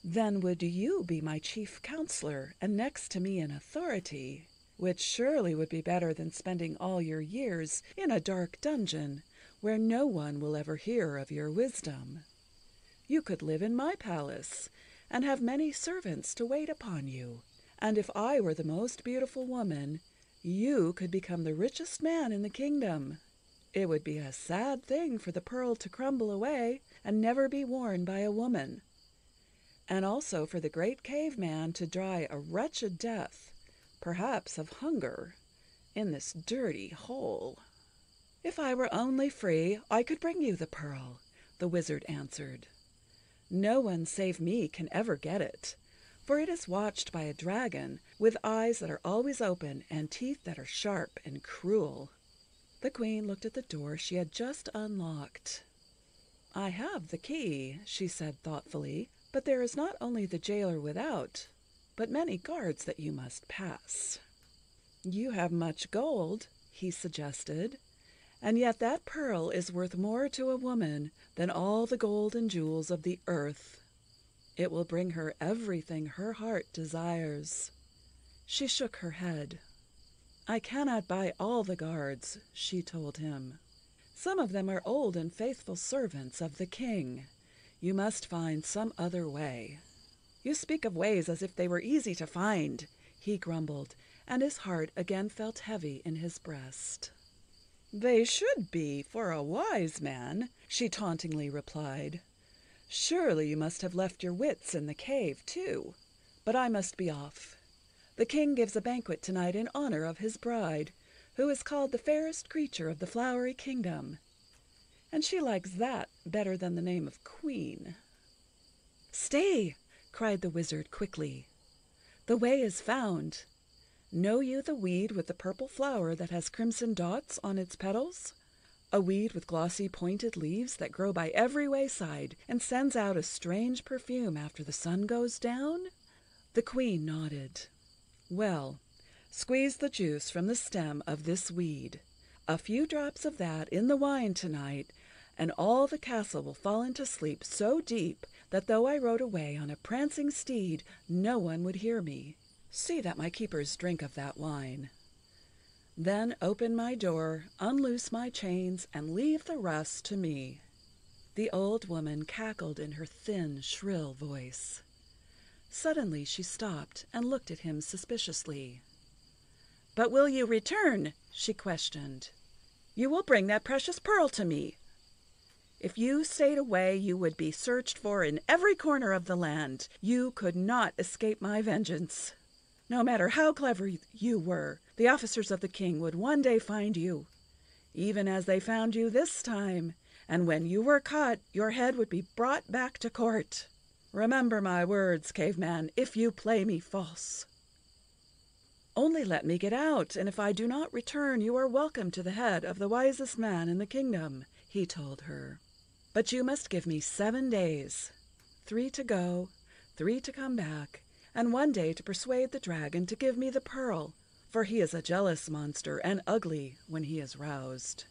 Then would you be my chief counselor and next to me in authority, which surely would be better than spending all your years in a dark dungeon where no one will ever hear of your wisdom. You could live in my palace and have many servants to wait upon you, and if I were the most beautiful woman, you could become the richest man in the kingdom. It would be a sad thing for the pearl to crumble away and never be worn by a woman, and also for the great caveman to die a wretched death, perhaps of hunger, in this dirty hole." "If I were only free, I could bring you the pearl," the wizard answered. "No one save me can ever get it, for it is watched by a dragon with eyes that are always open and teeth that are sharp and cruel." The queen looked at the door she had just unlocked. "I have the key," she said thoughtfully, "but there is not only the jailer without, but many guards that you must pass." "You have much gold," he suggested, "and yet that pearl is worth more to a woman than all the gold and jewels of the earth. It will bring her everything her heart desires." She shook her head. "I cannot buy all the guards," she told him. "Some of them are old and faithful servants of the king. You must find some other way." "You speak of ways as if they were easy to find," he grumbled, and his heart again felt heavy in his breast. "They should be, for a wise man," she tauntingly replied. "Surely you must have left your wits in the cave, too. But I must be off. The king gives a banquet tonight in honor of his bride, who is called the fairest creature of the flowery kingdom, and she likes that better than the name of queen." "Stay!" cried the wizard quickly. "The way is found. Know you the weed with the purple flower that has crimson dots on its petals? A weed with glossy pointed leaves that grow by every wayside and sends out a strange perfume after the sun goes down?" The queen nodded. "Well, squeeze the juice from the stem of this weed. A few drops of that in the wine tonight, and all the castle will fall into sleep so deep that though I rode away on a prancing steed, no one would hear me. See that my keepers drink of that wine. Then open my door, unloose my chains, and leave the rest to me." The old woman cackled in her thin, shrill voice. Suddenly she stopped and looked at him suspiciously. "But will you return?" she questioned. "You will bring that precious pearl to me. If you stayed away, you would be searched for in every corner of the land. You could not escape my vengeance. No matter how clever you were, the officers of the king would one day find you, even as they found you this time, and when you were caught, your head would be brought back to court. Remember my words, caveman, if you play me false." "Only let me get out, and if I do not return, you are welcome to the head of the wisest man in the kingdom," he told her. "But you must give me 7 days, 3 to go, 3 to come back, and 1 day to persuade the dragon to give me the pearl, for he is a jealous monster and ugly when he is roused.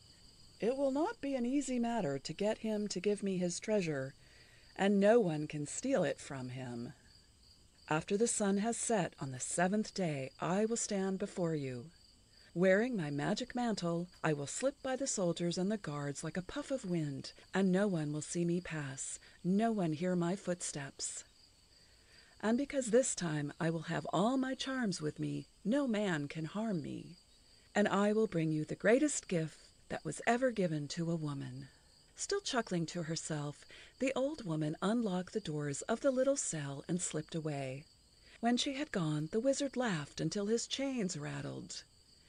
It will not be an easy matter to get him to give me his treasure, and no one can steal it from him. After the sun has set on the 7th day, I will stand before you. Wearing my magic mantle, I will slip by the soldiers and the guards like a puff of wind, and no one will see me pass, no one hear my footsteps. And because this time I will have all my charms with me, no man can harm me. And I will bring you the greatest gift that was ever given to a woman." Still chuckling to herself, the old woman unlocked the doors of the little cell and slipped away. When she had gone, the wizard laughed until his chains rattled.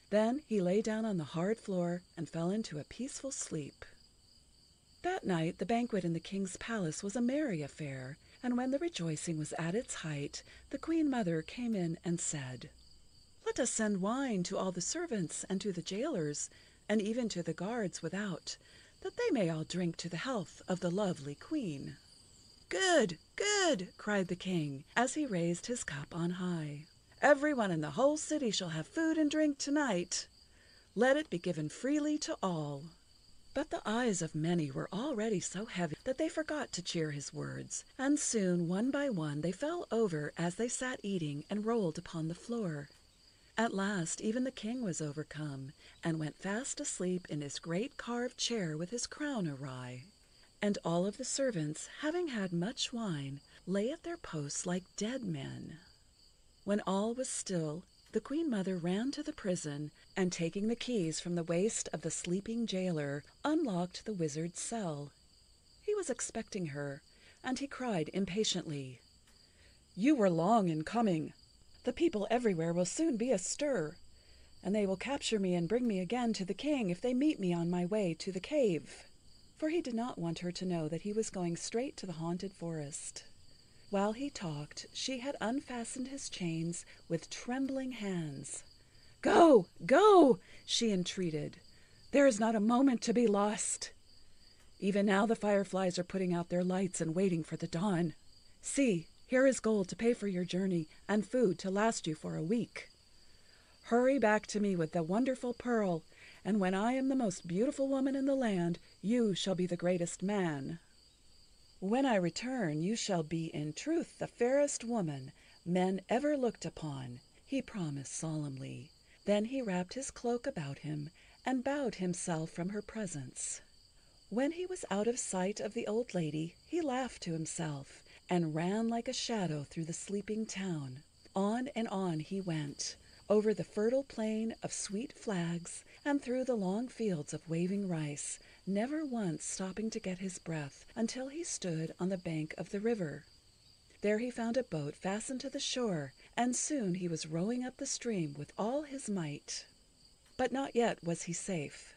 Then he lay down on the hard floor and fell into a peaceful sleep. That night the banquet in the king's palace was a merry affair, and when the rejoicing was at its height, the Queen Mother came in and said, "Let us send wine to all the servants and to the jailers, and even to the guards without, that they may all drink to the health of the lovely queen." "Good, good!" cried the king, as he raised his cup on high. "Everyone in the whole city shall have food and drink tonight. Let it be given freely to all." But the eyes of many were already so heavy that they forgot to cheer his words, and soon one by one they fell over as they sat eating and rolled upon the floor. At last even the king was overcome, and went fast asleep in his great carved chair with his crown awry. And all of the servants, having had much wine, lay at their posts like dead men. When all was still, the Queen Mother ran to the prison, and taking the keys from the waist of the sleeping jailer, unlocked the wizard's cell. He was expecting her, and he cried impatiently, "You were long in coming. The people everywhere will soon be astir, and they will capture me and bring me again to the king if they meet me on my way to the cave." For he did not want her to know that he was going straight to the haunted forest. While he talked, she had unfastened his chains with trembling hands. "Go, go!" she entreated. "There is not a moment to be lost. Even now the fireflies are putting out their lights and waiting for the dawn. See, here is gold to pay for your journey and food to last you for a week. Hurry back to me with the wonderful pearl, and when I am the most beautiful woman in the land, you shall be the greatest man. When I return, you shall be in truth the fairest woman men ever looked upon," he promised solemnly. Then he wrapped his cloak about him and bowed himself from her presence. When he was out of sight of the old lady, he laughed to himself, and ran like a shadow through the sleeping town. On and on he went, over the fertile plain of sweet flags, and through the long fields of waving rice, never once stopping to get his breath until he stood on the bank of the river. There he found a boat fastened to the shore, and soon he was rowing up the stream with all his might. But not yet was he safe,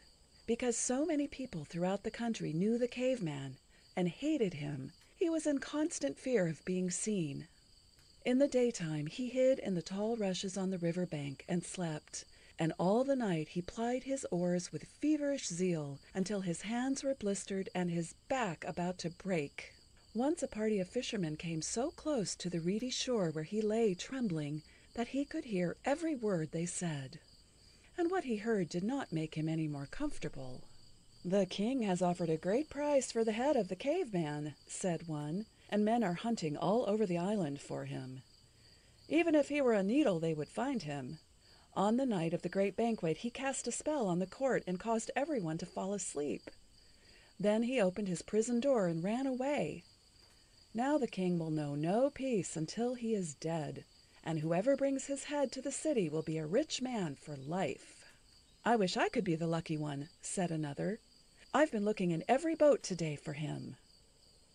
because so many people throughout the country knew the caveman and hated him. He was in constant fear of being seen. In the daytime he hid in the tall rushes on the river bank and slept, and all the night he plied his oars with feverish zeal until his hands were blistered and his back about to break. Once a party of fishermen came so close to the reedy shore where he lay trembling that he could hear every word they said. And what he heard did not make him any more comfortable. "The king has offered a great price for the head of the caveman," said one, "and men are hunting all over the island for him. Even if he were a needle they would find him. On the night of the great banquet he cast a spell on the court and caused everyone to fall asleep. Then he opened his prison door and ran away. Now the king will know no peace until he is dead, and whoever brings his head to the city will be a rich man for life." "I wish I could be the lucky one," said another. "I've been looking in every boat today for him."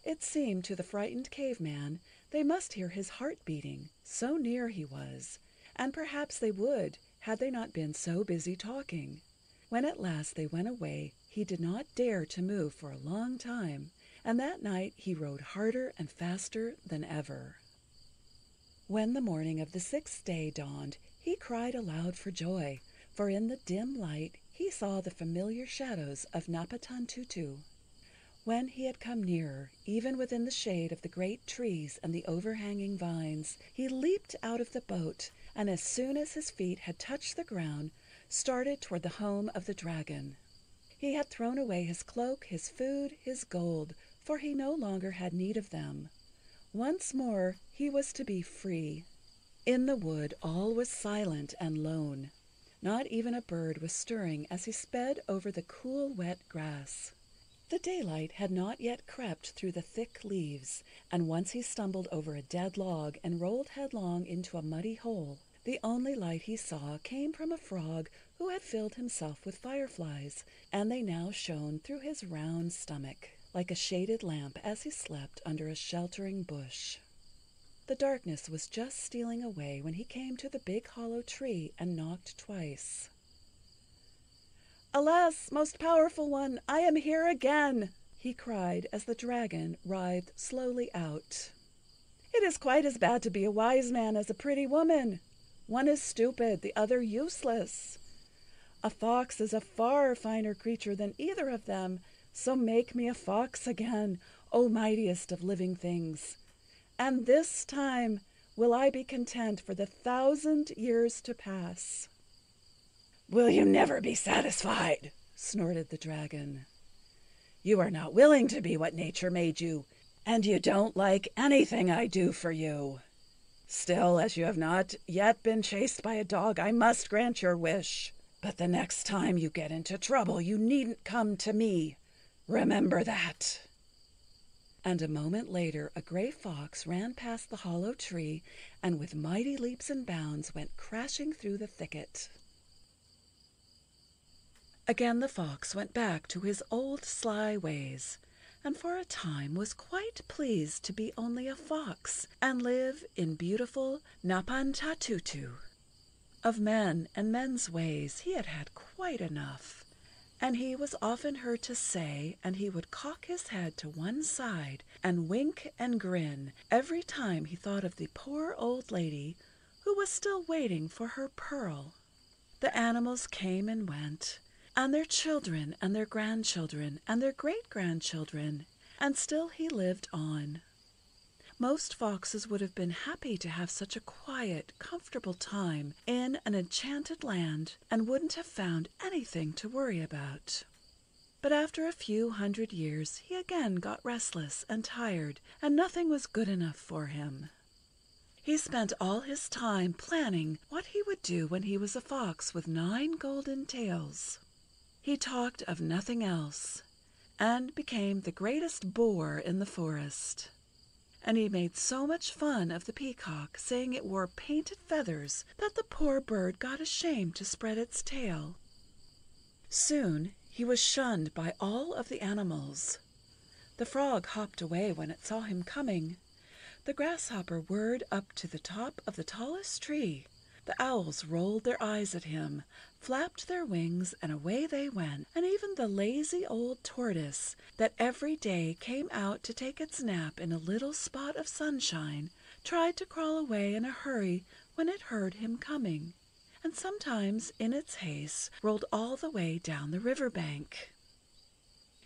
It seemed to the frightened caveman they must hear his heart beating, so near he was, and perhaps they would had they not been so busy talking. When at last they went away, he did not dare to move for a long time, and that night he rode harder and faster than ever. When the morning of the 6th day dawned, he cried aloud for joy, for in the dim light he saw the familiar shadows of Napatantutu. When he had come nearer, even within the shade of the great trees and the overhanging vines, he leaped out of the boat, and as soon as his feet had touched the ground, started toward the home of the dragon. He had thrown away his cloak, his food, his gold, for he no longer had need of them. Once more he was to be free. In the wood all was silent and lone. Not even a bird was stirring as he sped over the cool, wet grass. The daylight had not yet crept through the thick leaves, and once he stumbled over a dead log and rolled headlong into a muddy hole. The only light he saw came from a frog who had filled himself with fireflies, and they now shone through his round stomach, like a shaded lamp as he slept under a sheltering bush. The darkness was just stealing away when he came to the big hollow tree and knocked twice. "Alas, most powerful one, I am here again!" he cried as the dragon writhed slowly out. "It is quite as bad to be a wise man as a pretty woman. One is stupid, the other useless. A fox is a far finer creature than either of them, so make me a fox again, O mightiest of living things. And this time will I be content for the 1,000 years to pass." "Will you never be satisfied?" snorted the dragon. "You are not willing to be what nature made you, and you don't like anything I do for you. Still, as you have not yet been chased by a dog, I must grant your wish. But the next time you get into trouble, you needn't come to me. Remember that." And a moment later a gray fox ran past the hollow tree and with mighty leaps and bounds went crashing through the thicket. Again the fox went back to his old sly ways, and for a time was quite pleased to be only a fox and live in beautiful Napantatutu. Of men and men's ways he had had quite enough, and he was often heard to say, and he would cock his head to one side and wink and grin every time he thought of the poor old lady who was still waiting for her pearl. The animals came and went, and their children and their grandchildren and their great-grandchildren, and still he lived on. Most foxes would have been happy to have such a quiet, comfortable time in an enchanted land and wouldn't have found anything to worry about. But after a few 100 years he again got restless and tired, and nothing was good enough for him. He spent all his time planning what he would do when he was a fox with 9 golden tails. He talked of nothing else, and became the greatest bore in the forest. And he made so much fun of the peacock, saying it wore painted feathers, that the poor bird got ashamed to spread its tail. Soon he was shunned by all of the animals. The frog hopped away when it saw him coming. The grasshopper whirred up to the top of the tallest tree. The owls rolled their eyes at him, flapped their wings, and away they went, and even the lazy old tortoise that every day came out to take its nap in a little spot of sunshine tried to crawl away in a hurry when it heard him coming, and sometimes in its haste rolled all the way down the river bank.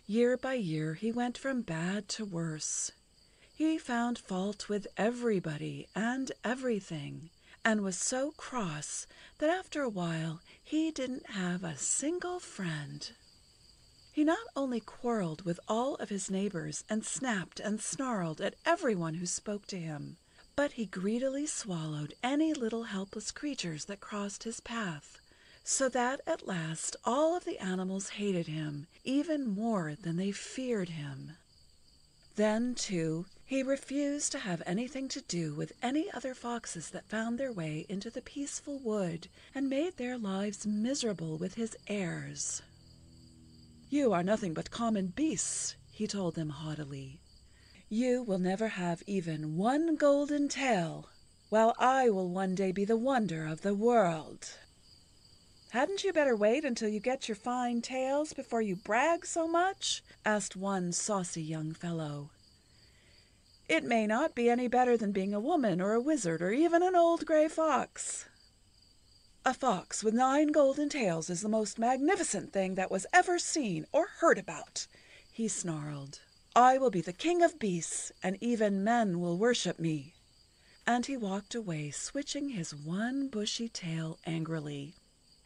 Year by year he went from bad to worse. He found fault with everybody and everything, and was so cross that after a while he didn't have a single friend. He not only quarreled with all of his neighbors and snapped and snarled at everyone who spoke to him, but he greedily swallowed any little helpless creatures that crossed his path, so that at last all of the animals hated him even more than they feared him. Then, too, he refused to have anything to do with any other foxes that found their way into the peaceful wood and made their lives miserable with his airs. "You are nothing but common beasts," he told them haughtily. "You will never have even 1 golden tail, while I will one day be the wonder of the world." "Hadn't you better wait until you get your fine tails before you brag so much?" asked one saucy young fellow. "It may not be any better than being a woman or a wizard or even an old gray fox." "A fox with 9 golden tails is the most magnificent thing that was ever seen or heard about," he snarled. "I will be the king of beasts, and even men will worship me." And he walked away, switching his one bushy tail angrily.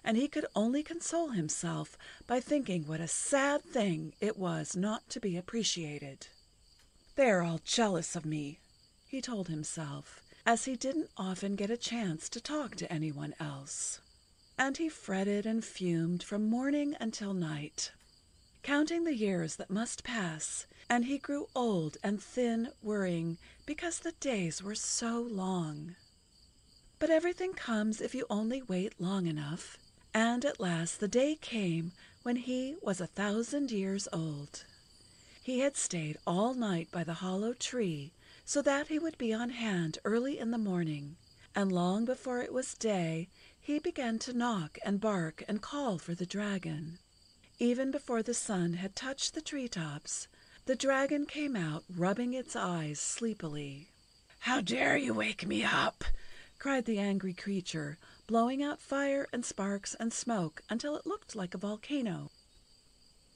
And he could only console himself by thinking what a sad thing it was not to be appreciated. "They are all jealous of me," he told himself, as he didn't often get a chance to talk to anyone else. And he fretted and fumed from morning until night, counting the years that must pass, and he grew old and thin worrying because the days were so long. But everything comes if you only wait long enough, and at last the day came when he was 1,000 years old. He had stayed all night by the hollow tree so that he would be on hand early in the morning, and long before it was day he began to knock and bark and call for the dragon. Even before the sun had touched the treetops, the dragon came out, rubbing its eyes sleepily. "How dare you wake me up?" cried the angry creature, blowing out fire and sparks and smoke until it looked like a volcano.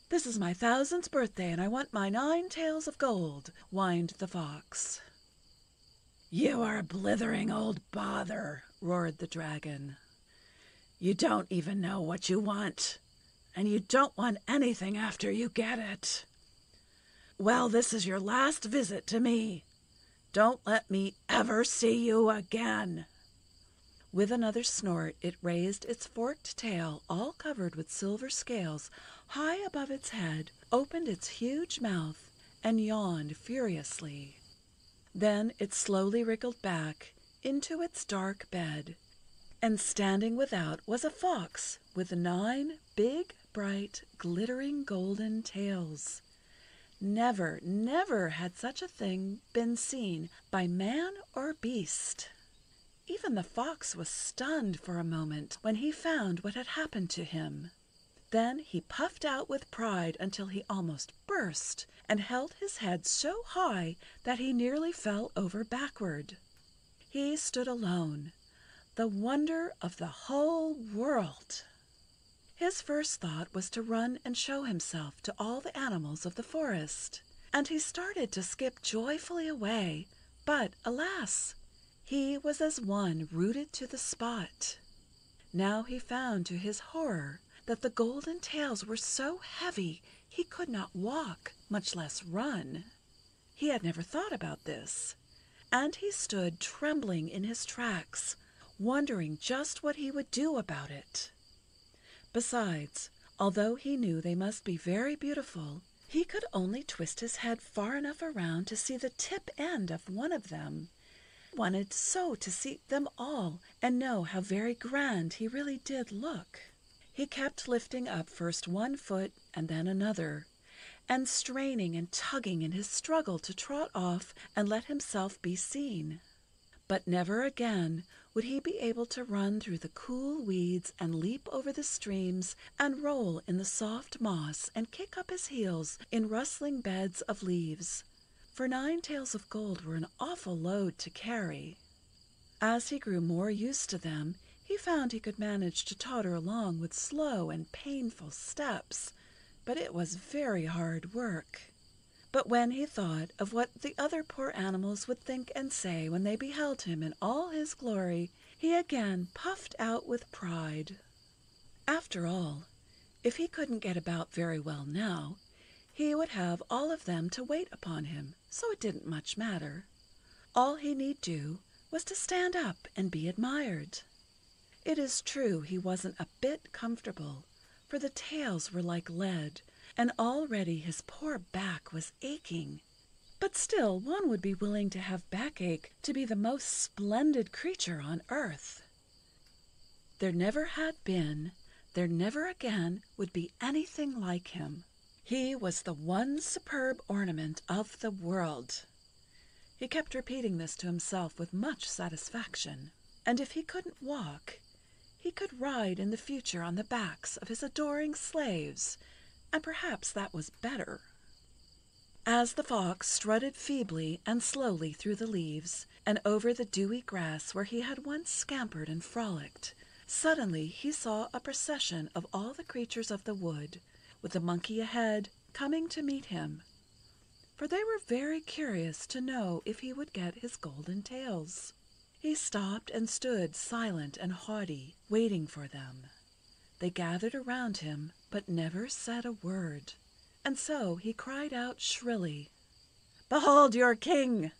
"This is my 1000th birthday, and I want my 9 tails of gold," whined the fox. "You are a blithering old bother," roared the dragon. "You don't even know what you want, and you don't want anything after you get it. Well, this is your last visit to me. Don't let me ever see you again." With another snort, it raised its forked tail, all covered with silver scales, high above its head, opened its huge mouth, and yawned furiously. Then it slowly wriggled back into its dark bed, and standing without was a fox with 9 big, bright, glittering golden tails. Never, never had such a thing been seen by man or beast. Even the fox was stunned for a moment when he found what had happened to him. Then he puffed out with pride until he almost burst, and held his head so high that he nearly fell over backward. He stood alone, the wonder of the whole world. His first thought was to run and show himself to all the animals of the forest, and he started to skip joyfully away, but alas! He was as one rooted to the spot. Now he found to his horror that the golden tails were so heavy he could not walk, much less run. He had never thought about this, and he stood trembling in his tracks, wondering just what he would do about it. Besides, although he knew they must be very beautiful, he could only twist his head far enough around to see the tip end of one of them. He wanted so to see them all and know how very grand he really did look. He kept lifting up first one foot and then another, and straining and tugging in his struggle to trot off and let himself be seen. But never again would he be able to run through the cool weeds and leap over the streams and roll in the soft moss and kick up his heels in rustling beds of leaves, for 9 tails of gold were an awful load to carry. As he grew more used to them, he found he could manage to totter along with slow and painful steps, but it was very hard work. But when he thought of what the other poor animals would think and say when they beheld him in all his glory, he again puffed out with pride. After all, if he couldn't get about very well now, he would have all of them to wait upon him, so it didn't much matter. All he need do was to stand up and be admired. It is true he wasn't a bit comfortable, for the tails were like lead, and already his poor back was aching. But still one would be willing to have backache to be the most splendid creature on earth. There never had been, there never again would be anything like him. He was the one superb ornament of the world. He kept repeating this to himself with much satisfaction, and if he couldn't walk, he could ride in the future on the backs of his adoring slaves, and perhaps that was better. As the fox strutted feebly and slowly through the leaves, and over the dewy grass where he had once scampered and frolicked, suddenly he saw a procession of all the creatures of the wood, with the monkey ahead, coming to meet him, for they were very curious to know if he would get his golden tails. He stopped and stood silent and haughty, waiting for them. They gathered around him, but never said a word, and so he cried out shrilly, "Behold your king!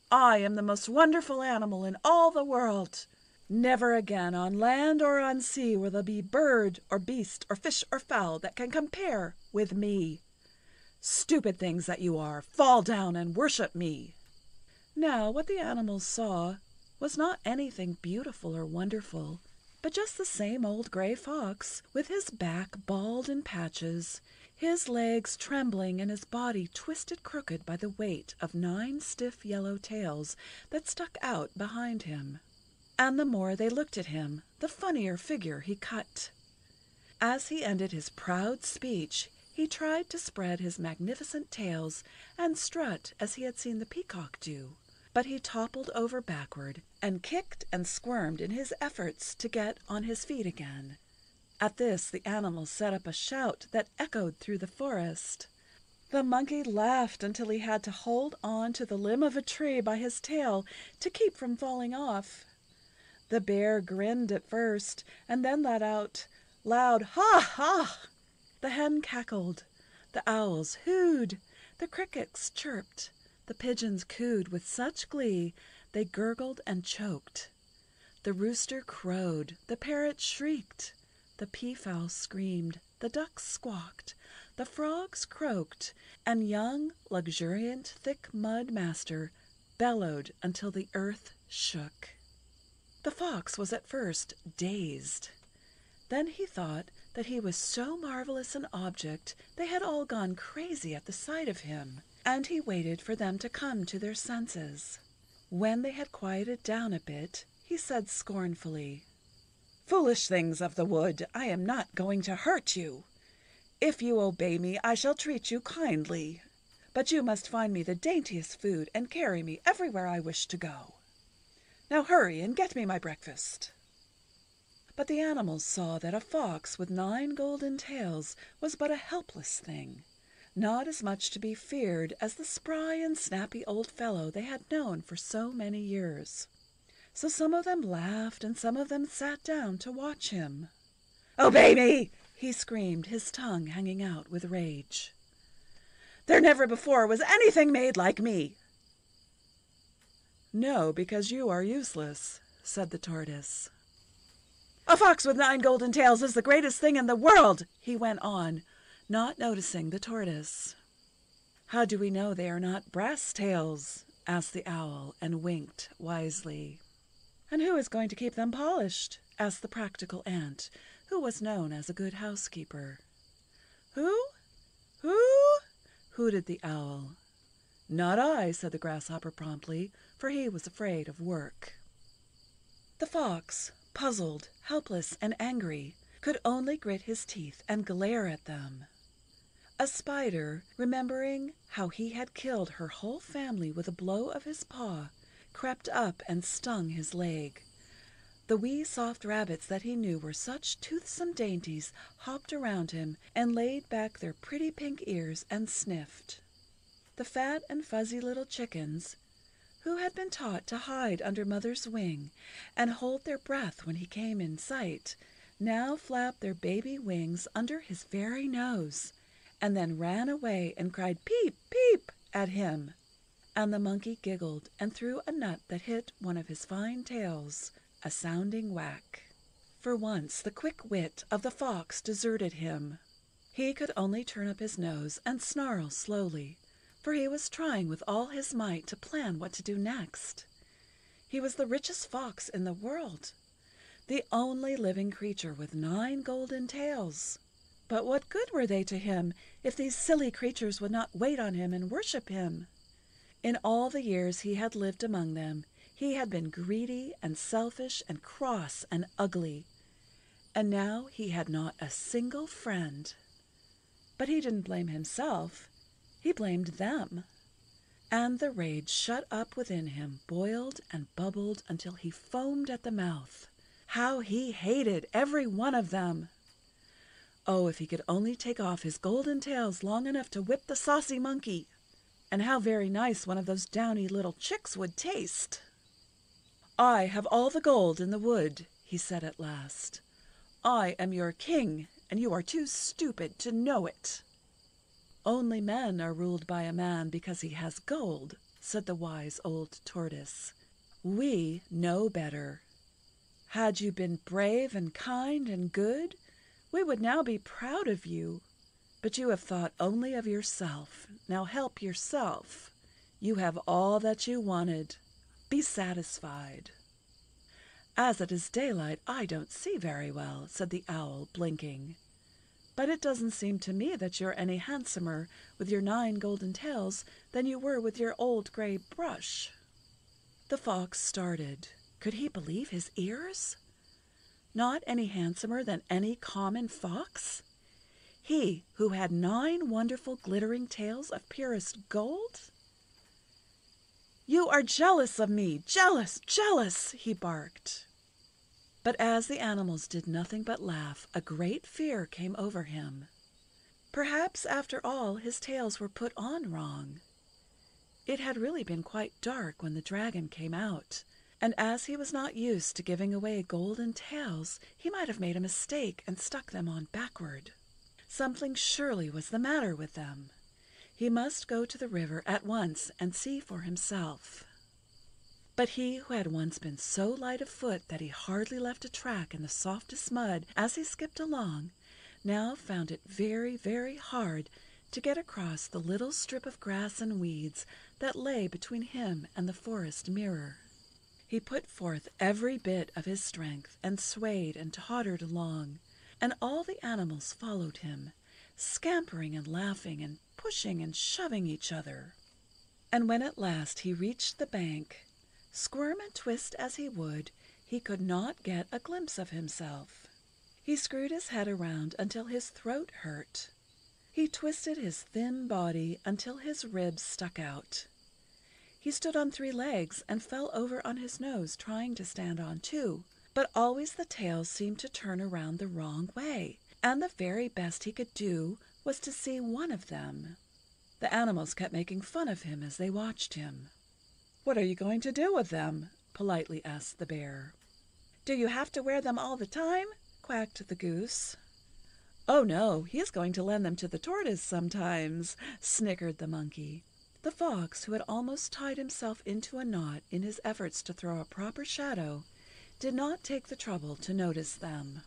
I am the most wonderful animal in all the world. Never again on land or on sea will there be bird or beast or fish or fowl that can compare with me. Stupid things that you are, fall down and worship me." Now what the animals saw was not anything beautiful or wonderful, but just the same old gray fox, with his back bald in patches, his legs trembling and his body twisted crooked by the weight of 9 stiff yellow tails that stuck out behind him. And the more they looked at him, the funnier figure he cut. As he ended his proud speech, he tried to spread his magnificent tails and strut as he had seen the peacock do, but he toppled over backward and kicked and squirmed in his efforts to get on his feet again. At this the animals set up a shout that echoed through the forest. The monkey laughed until he had to hold on to the limb of a tree by his tail to keep from falling off. The bear grinned at first, and then let out loud "Ha! ha!" The hen cackled, the owls hooed, the crickets chirped, the pigeons cooed with such glee they gurgled and choked. The rooster crowed, the parrot shrieked, the peafowl screamed, the ducks squawked, the frogs croaked, and young, luxuriant, thick mud master bellowed until the earth shook. The fox was at first dazed. Then he thought that he was so marvelous an object they had all gone crazy at the sight of him, and he waited for them to come to their senses. When they had quieted down a bit, he said scornfully, "Foolish things of the wood, I am not going to hurt you. If you obey me, I shall treat you kindly. But you must find me the daintiest food and carry me everywhere I wish to go. Now hurry and get me my breakfast." But the animals saw that a fox with 9 golden tails was but a helpless thing, not as much to be feared as the spry and snappy old fellow they had known for so many years. So some of them laughed and some of them sat down to watch him. "Obey me!" he screamed, his tongue hanging out with rage. "There never before was anything made like me." "No, because you are useless," said the tortoise. "A fox with 9 golden tails is the greatest thing in the world," he went on, not noticing the tortoise. "How do we know they are not brass tails?" asked the owl, and winked wisely. "And who is going to keep them polished?" asked the practical ant, who was known as a good housekeeper. "Who? Who?" hooted the owl. "Not I," said the grasshopper promptly, for he was afraid of work. The fox, puzzled, helpless, and angry, could only grit his teeth and glare at them. A spider, remembering how he had killed her whole family with a blow of his paw, crept up and stung his leg. The wee soft rabbits that he knew were such toothsome dainties hopped around him and laid back their pretty pink ears and sniffed. The fat and fuzzy little chickens, who had been taught to hide under mother's wing and hold their breath when he came in sight, now flapped their baby wings under his very nose, and then ran away and cried "Peep, peep" at him. And the monkey giggled and threw a nut that hit one of his fine tails a sounding whack. For once the quick wit of the fox deserted him. He could only turn up his nose and snarl slowly, for he was trying with all his might to plan what to do next. He was the richest fox in the world, the only living creature with 9 golden tails. But what good were they to him if these silly creatures would not wait on him and worship him? In all the years he had lived among them, he had been greedy and selfish and cross and ugly. and now he had not a single friend. But he didn't blame himself, he blamed them. And the rage shut up within him boiled and bubbled until he foamed at the mouth. How he hated every one of them! Oh, if he could only take off his golden tails long enough to whip the saucy monkey! And how very nice one of those downy little chicks would taste! "I have all the gold in the wood," he said at last. "I am your king, and you are too stupid to know it." "Only men are ruled by a man because he has gold," said the wise old tortoise. "We know better. Had you been brave and kind and good, we would now be proud of you. But you have thought only of yourself. Now help yourself. You have all that you wanted. Be satisfied." "As it is daylight, I don't see very well," said the owl, blinking. "But it doesn't seem to me that you're any handsomer with your 9 golden tails than you were with your old gray brush." The fox started. Could he believe his ears? Not any handsomer than any common fox? He who had 9 wonderful glittering tails of purest gold? "You are jealous of me! Jealous! Jealous!" he barked. But as the animals did nothing but laugh, a great fear came over him. Perhaps, after all, his tails were put on wrong. It had really been quite dark when the dragon came out, and as he was not used to giving away golden tails, he might have made a mistake and stuck them on backward. Something surely was the matter with them. He must go to the river at once and see for himself. But he who had once been so light of foot that he hardly left a track in the softest mud as he skipped along, now found it very, very hard to get across the little strip of grass and weeds that lay between him and the forest mirror. He put forth every bit of his strength and swayed and tottered along, and all the animals followed him, scampering and laughing and pushing and shoving each other. And when at last he reached the bank, squirm and twist as he would, he could not get a glimpse of himself. He screwed his head around until his throat hurt. He twisted his thin body until his ribs stuck out. He stood on 3 legs and fell over on his nose trying to stand on 2, but always the tails seemed to turn around the wrong way, and the very best he could do was to see one of them. The animals kept making fun of him as they watched him. "What are you going to do with them?" politely asked the bear. "Do you have to wear them all the time?" quacked the goose. "Oh no, he is going to lend them to the tortoise sometimes," snickered the monkey. The fox, who had almost tied himself into a knot in his efforts to throw a proper shadow, did not take the trouble to notice them.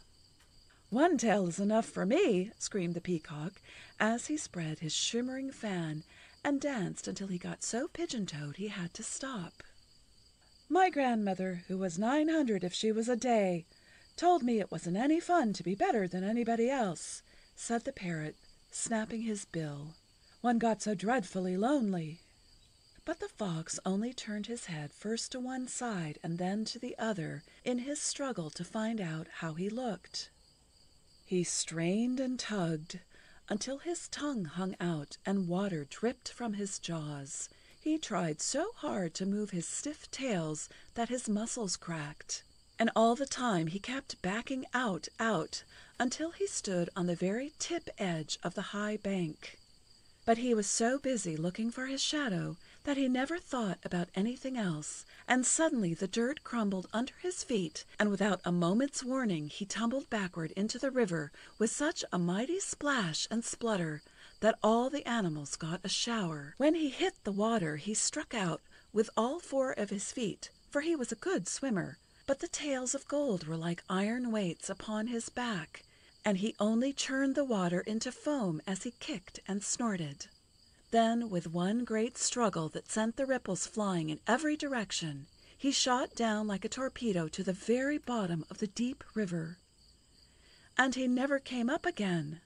"1 tail is enough for me," screamed the peacock, as he spread his shimmering fan and danced until he got so pigeon-toed he had to stop. "My grandmother, who was 900 if she was a day, told me it wasn't any fun to be better than anybody else," said the parrot, snapping his bill. "One got so dreadfully lonely." But the fox only turned his head first to one side and then to the other in his struggle to find out how he looked. He strained and tugged until his tongue hung out and water dripped from his jaws. He tried so hard to move his stiff tails that his muscles cracked, and all the time he kept backing out, until he stood on the very tip edge of the high bank. But he was so busy looking for his shadow that he never thought about anything else, and suddenly the dirt crumbled under his feet, and without a moment's warning he tumbled backward into the river with such a mighty splash and splutter that all the animals got a shower. When he hit the water he struck out with all 4 of his feet, for he was a good swimmer, but the tails of gold were like iron weights upon his back, and he only churned the water into foam as he kicked and snorted. Then, with one great struggle that sent the ripples flying in every direction, he shot down like a torpedo to the very bottom of the deep river. And he never came up again.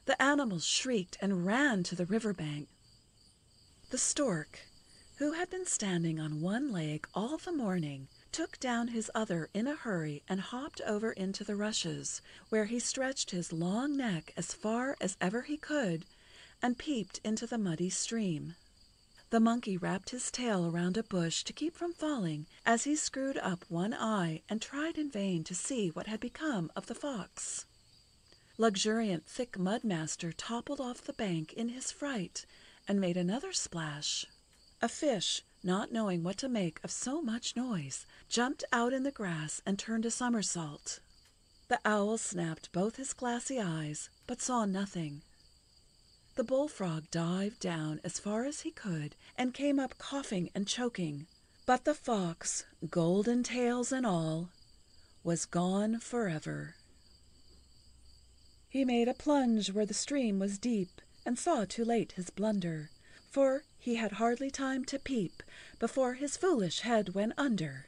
The animals shrieked and ran to the river bank. The stork, who had been standing on one leg all the morning, took down his other in a hurry and hopped over into the rushes, where he stretched his long neck as far as ever he could and peeped into the muddy stream. The monkey wrapped his tail around a bush to keep from falling as he screwed up one eye and tried in vain to see what had become of the fox. Luxuriant thick Mudmaster toppled off the bank in his fright and made another splash. A fish, not knowing what to make of so much noise, jumped out in the grass and turned a somersault. The owl snapped both his glassy eyes, but saw nothing. The bullfrog dived down as far as he could and came up coughing and choking, but the fox, golden tails and all, was gone forever. He made a plunge where the stream was deep and saw too late his blunder, for he had hardly time to peep before his foolish head went under.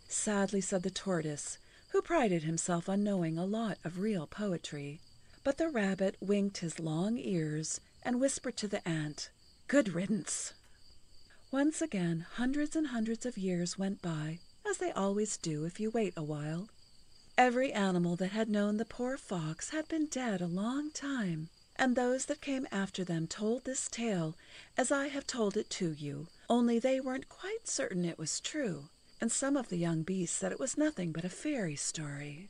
Sadly said the tortoise, who prided himself on knowing a lot of real poetry. But the rabbit winked his long ears and whispered to the ant, "Good riddance." Once again, hundreds and hundreds of years went by, as they always do if you wait a while. Every animal that had known the poor fox had been dead a long time, and those that came after them told this tale as I have told it to you, only they weren't quite certain it was true, and some of the young beasts said it was nothing but a fairy story.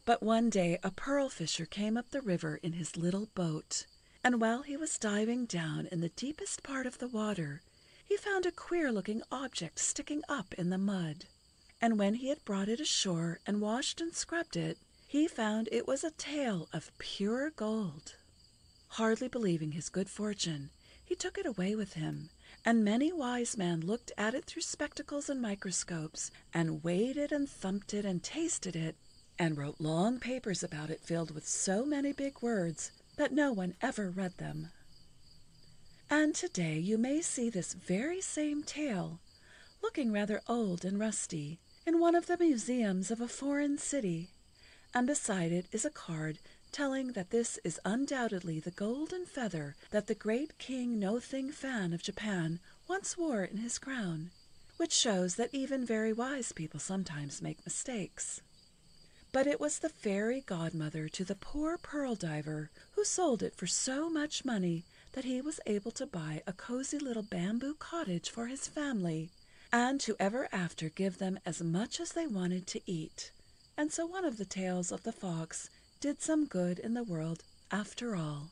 But one day a pearl fisher came up the river in his little boat, and while he was diving down in the deepest part of the water, he found a queer-looking object sticking up in the mud. And when he had brought it ashore and washed and scrubbed it, he found it was a tail of pure gold. Hardly believing his good fortune, he took it away with him, and many wise men looked at it through spectacles and microscopes, and weighed it and thumped it and tasted it, and wrote long papers about it filled with so many big words that no one ever read them. And today you may see this very same tail, looking rather old and rusty, in one of the museums of a foreign city, and beside it is a card telling that this is undoubtedly the golden feather that the great King No Thing Fan of Japan once wore in his crown, which shows that even very wise people sometimes make mistakes. But it was the fairy godmother to the poor pearl diver who sold it for so much money that he was able to buy a cozy little bamboo cottage for his family, and to ever after give them as much as they wanted to eat. And so one of the tales of the fox did some good in the world after all.